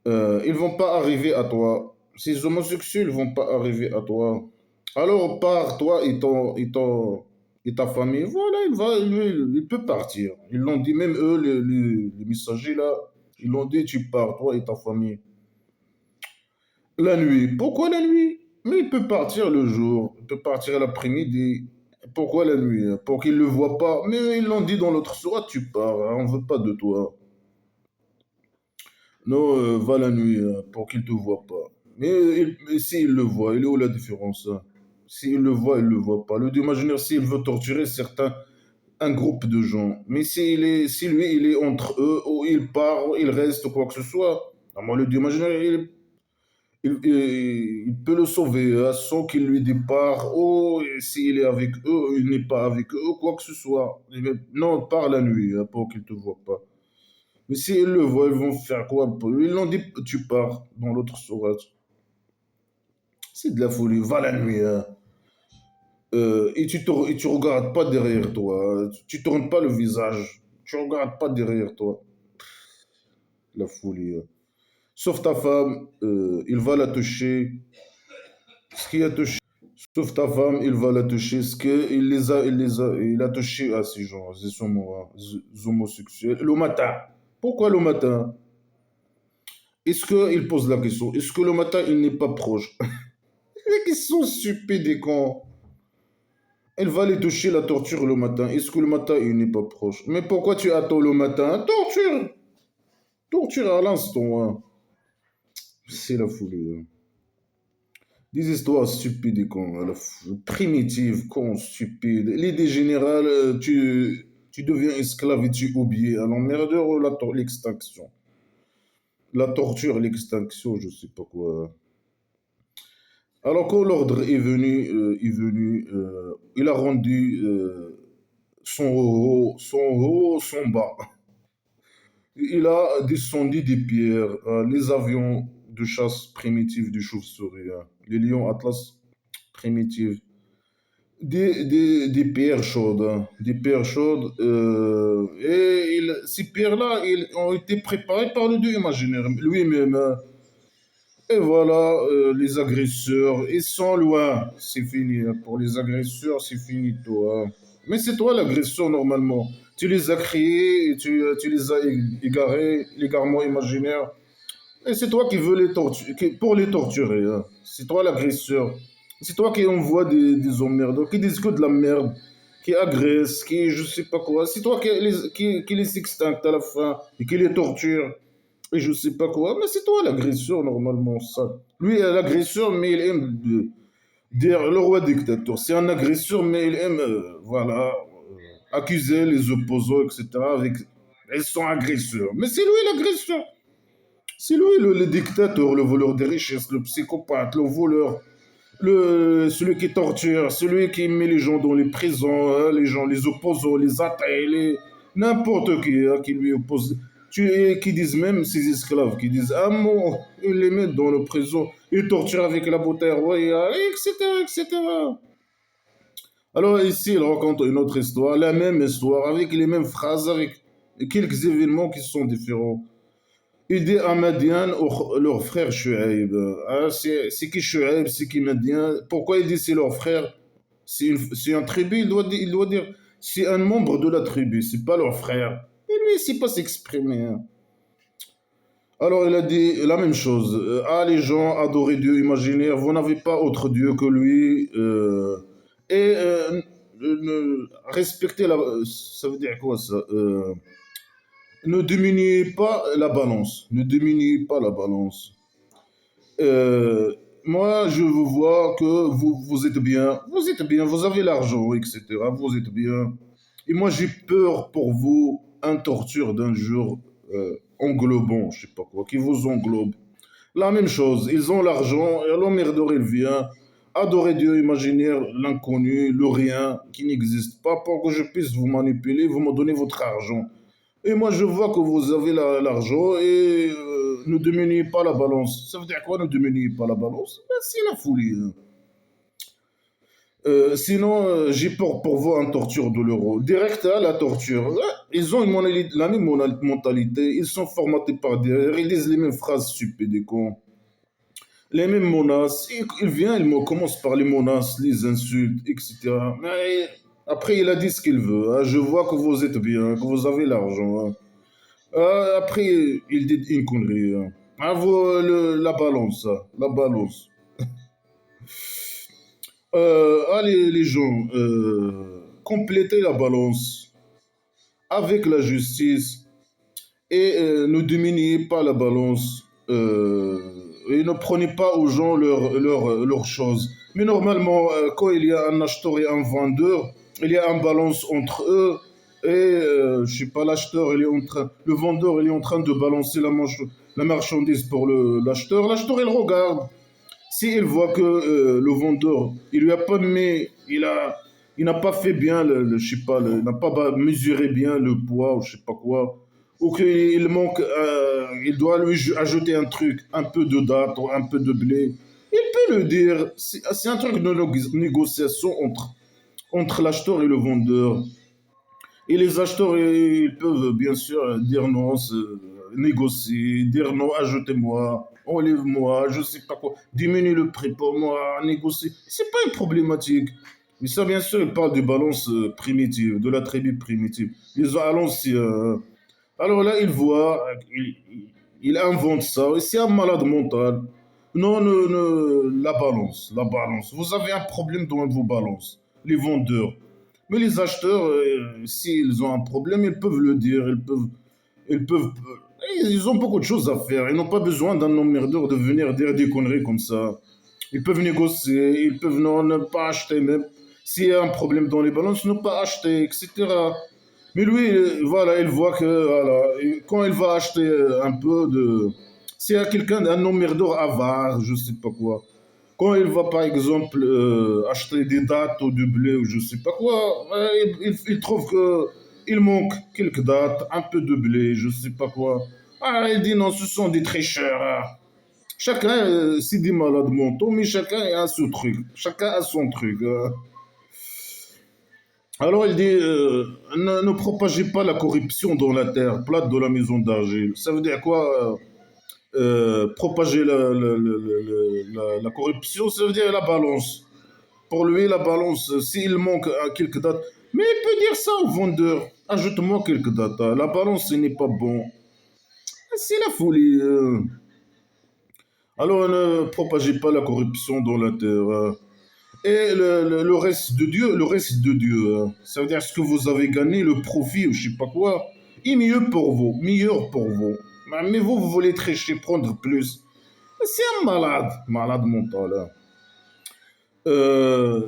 Ils vont pas arriver à toi. Ces homosexuels ne vont pas arriver à toi. Alors pars, toi et ta famille. Voilà, il peut partir. Ils l'ont dit, même eux, les messagers là, ils l'ont dit, tu pars, toi et ta famille. La nuit. Pourquoi la nuit? Mais il peut partir le jour, il peut partir l'après-midi. Pourquoi la nuit? Pour qu'il ne le voit pas. Mais ils l'ont dit dans l'autre sourate, tu pars, hein, on ne veut pas de toi. Non, va la nuit pour qu'il ne te voit pas. Mais s'il le voit, il est où la différence, hein? S'il le voit, il ne le voit pas. Le Dieu imaginaire, s'il veut torturer certains, un groupe de gens, mais si lui, il est entre eux, ou il part, ou il reste, ou quoi que ce soit, à moi, le Dieu imaginaire, il peut le sauver sans qu'il lui départ, ou s'il est avec eux, il n'est pas avec eux, ou quoi que ce soit. Non, pars la nuit pour qu'il ne te voit pas. Mais s'ils le voient, ils vont faire quoi? Ils l'ont dit, tu pars dans l'autre sourate. C'est de la folie. Va la nuit, hein. Et tu regardes pas derrière toi. Tu tournes pas le visage. Tu regardes pas derrière toi. La folie, hein. Sauf ta femme, il va la toucher. Ce qui a touché. Sauf ta femme, il va la toucher. Ce que il a touché à ces gens, ces homosexuels. Le matin. Pourquoi le matin? Est-ce qu'il pose la question? Est-ce que le matin, il n'est pas proche? Les questions stupides et cons. Elle va les toucher la torture le matin. Est-ce que le matin, il n'est pas proche? Mais pourquoi tu attends le matin? Torture! Torture à l'instant, hein. C'est la folie, hein. Des histoires stupides et cons, hein, primitives, cons, stupides. L'idée générale, tu deviens esclave et tu oublies. Alors, merdeur, l'extinction. La torture, l'extinction, je sais pas quoi. Alors, quand l'ordre il a rendu son haut, son bas. Il a descendu des pierres, les avions de chasse primitifs du chauve-souris, hein, les lions atlas primitifs, des pierres chaudes, hein, des pierres chaudes. Ces pierres-là, ont été préparées par le dieu imaginaire lui-même, hein. Et voilà, les agresseurs, ils sont loin. C'est fini, hein. Pour les agresseurs, c'est fini, toi, hein. Mais c'est toi l'agresseur normalement. Tu les as créés, tu les as égarés, l'égarement imaginaire. Et c'est toi qui veux les torturer, pour les torturer, hein. C'est toi l'agresseur. C'est toi qui envoie des emmerdeurs, qui disent que de la merde, qui agressent, qui je sais pas quoi. C'est toi qui les extincte à la fin et qui les torture et je sais pas quoi. Mais c'est toi l'agresseur normalement, ça. Lui est l'agresseur, mais il aime dire le roi dictateur. C'est un agresseur, mais il aime, voilà, accuser les opposants, etc. Avec, ils sont agresseurs. Mais c'est lui l'agresseur. C'est lui le dictateur, le voleur des richesses, le psychopathe, le voleur, celui qui torture, celui qui met les gens dans les prisons, hein, les gens, les opposants, les athées, n'importe qui, hein, qui lui oppose. Qui disent même ces esclaves, qui disent ah mon, ils les mettent dans le prison, ils torturent avec la bouteille royale, etc., etc. Alors ici, il raconte une autre histoire, la même histoire, avec les mêmes phrases, avec quelques événements qui sont différents. Il dit à Madian, leur frère Shuaib. Ah, c'est qui Shuaib, c'est qui Madian? Pourquoi il dit c'est leur frère? C'est un tribu, il doit dire c'est un membre de la tribu, c'est pas leur frère. Et lui, il sait pas s'exprimer, hein. Alors il a dit la même chose. Ah, les gens, adorez Dieu imaginaire, vous n'avez pas autre Dieu que lui. Et respectez la. Ça veut dire quoi ça? Ne diminuez pas la balance. Ne diminuez pas la balance. moi, je vous vois que vous êtes bien, vous avez l'argent, etc. Vous êtes bien. Et moi, j'ai peur pour vous, un torture d'un jour englobant, je sais pas quoi, qui vous englobe. La même chose, ils ont l'argent, et l'emmerdeur, il vient adorer Dieu imaginaire, l'inconnu, le rien, qui n'existe pas, pour que je puisse vous manipuler, vous me donnez votre argent. Et moi, je vois que vous avez l'argent et ne diminuez pas la balance. Ça veut dire quoi, ne diminuez pas la balance? Ben, c'est la folie, hein. Sinon, j'ai peur pour vous en torture de l'euro. Direct à la torture. Ils ont la même mentalité. Ils sont formatés par derrière. Ils disent les mêmes phrases stupides et cons. Les mêmes menaces. Il vient, il me commence par les menaces, les insultes, etc. Mais après, il a dit ce qu'il veut, hein. Je vois que vous êtes bien, que vous avez l'argent, hein. Après, il dit une connerie, hein. Ah, la balance, hein, la balance. Allez, les gens, complétez la balance avec la justice et ne diminuez pas la balance et ne prenez pas aux gens leurs choses. Mais normalement, quand il y a un acheteur et un vendeur, il y a un balance entre eux et je sais pas, le vendeur il est en train de balancer la marchandise pour l'acheteur. L'acheteur il regarde. S'il voit que le vendeur, il lui a pas mis, il n'a pas fait bien je sais pas, il n'a pas mesuré bien le poids ou je sais pas quoi, ou qu'il manque, il doit lui ajouter un truc, un peu de date ou un peu de blé, il peut le dire. C'est un truc de négociation entre l'acheteur et le vendeur. Et les acheteurs, ils peuvent bien sûr dire non, négocier, dire non, ajoutez-moi, enlève-moi, je sais pas quoi, diminue le prix pour moi, négocier. C'est pas une problématique. Mais ça, bien sûr, il parle des balances primitives, de la tribu primitive. Ils ont à l'ancien. Alors là, il voit, il invente ça. Et c'est un malade mental. Non, la balance. Vous avez un problème dans vos balances, les vendeurs. Mais les acheteurs, s'ils ont un problème, ils peuvent le dire, ils ont beaucoup de choses à faire. Ils n'ont pas besoin d'un emmerdeur de venir dire des conneries comme ça. Ils peuvent négocier, ils peuvent ne pas acheter même. S'il y a un problème dans les balances, ne pas acheter, etc. Mais lui, voilà, il voit que voilà, quand il va acheter un peu de... S'il y a quelqu'un, un emmerdeur avare, je sais pas quoi, quand il va par exemple acheter des dates ou du blé ou je sais pas quoi, il trouve que il manque quelques dates, un peu de blé, je sais pas quoi. Ah, il dit non, ce sont des tricheurs, hein. Chacun, c'est des malades mentaux, mais chacun a son truc. Chacun a son truc, hein. Alors il dit, ne propagez pas la corruption dans la terre plate de la maison d'argile. Ça veut dire quoi propager la corruption, ça veut dire la balance. Pour lui, la balance, s'il manque quelques dates, mais il peut dire ça au vendeur. Ajoute-moi quelques dates, hein. La balance, ce n'est pas bon. C'est la folie. Alors ne propagez pas la corruption dans la terre, hein. Et le reste de Dieu, le reste de Dieu, hein. Ça veut dire ce que vous avez gagné, le profit ou je sais pas quoi, est mieux pour vous, meilleur pour vous. Mais vous, vous voulez tricher, prendre plus. C'est un malade, malade mental, hein.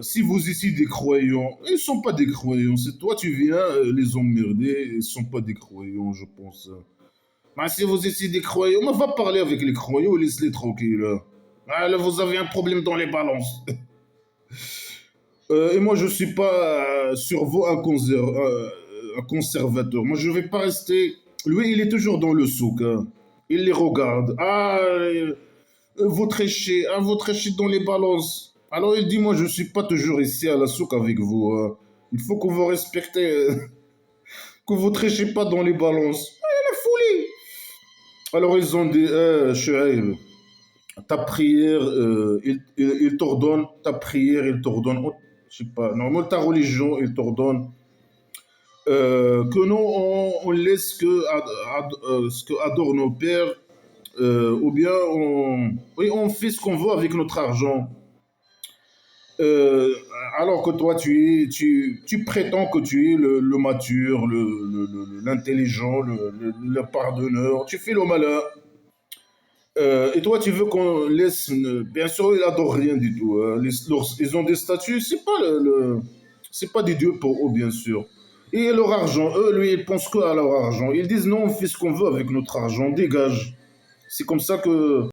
Si vous ici des croyants, ils sont pas des croyants, c'est toi tu viens les emmerder, ils sont pas des croyants, je pense. Mais si vous ici des croyants, on va parler avec les croyants, laisse-les tranquilles, hein. Ah, là, vous avez un problème dans les balances. Et moi, je suis pas sur vous un conservateur. Moi, je vais pas rester. Lui, il est toujours dans le souk, hein. Il les regarde. Ah, vous tréchez dans les balances. Alors il dit, moi, je suis pas toujours ici à la souk avec vous, hein. Il faut que vous respectez, que vous tréchez pas dans les balances. Ah, la folie. Alors ils ont dit, Shuaib, ta prière, il t'ordonne, ta prière, il t'ordonne, oh, je sais pas, normalement ta religion, il t'ordonne que nous, on laisse ce que adorent nos pères, ou bien oui, on fait ce qu'on veut avec notre argent. Euh, alors que toi, tu prétends que tu es le mature, l'intelligent, le pardonneur, tu fais le malin. Et toi, tu veux qu'on laisse. Bien sûr, ils adorent rien du tout, hein. Ils ont des statues, c'est pas des dieux pour eux, bien sûr. Et leur argent, eux, lui, ils pensent que à leur argent. Ils disent non, on fait ce qu'on veut avec notre argent, dégage. C'est comme ça que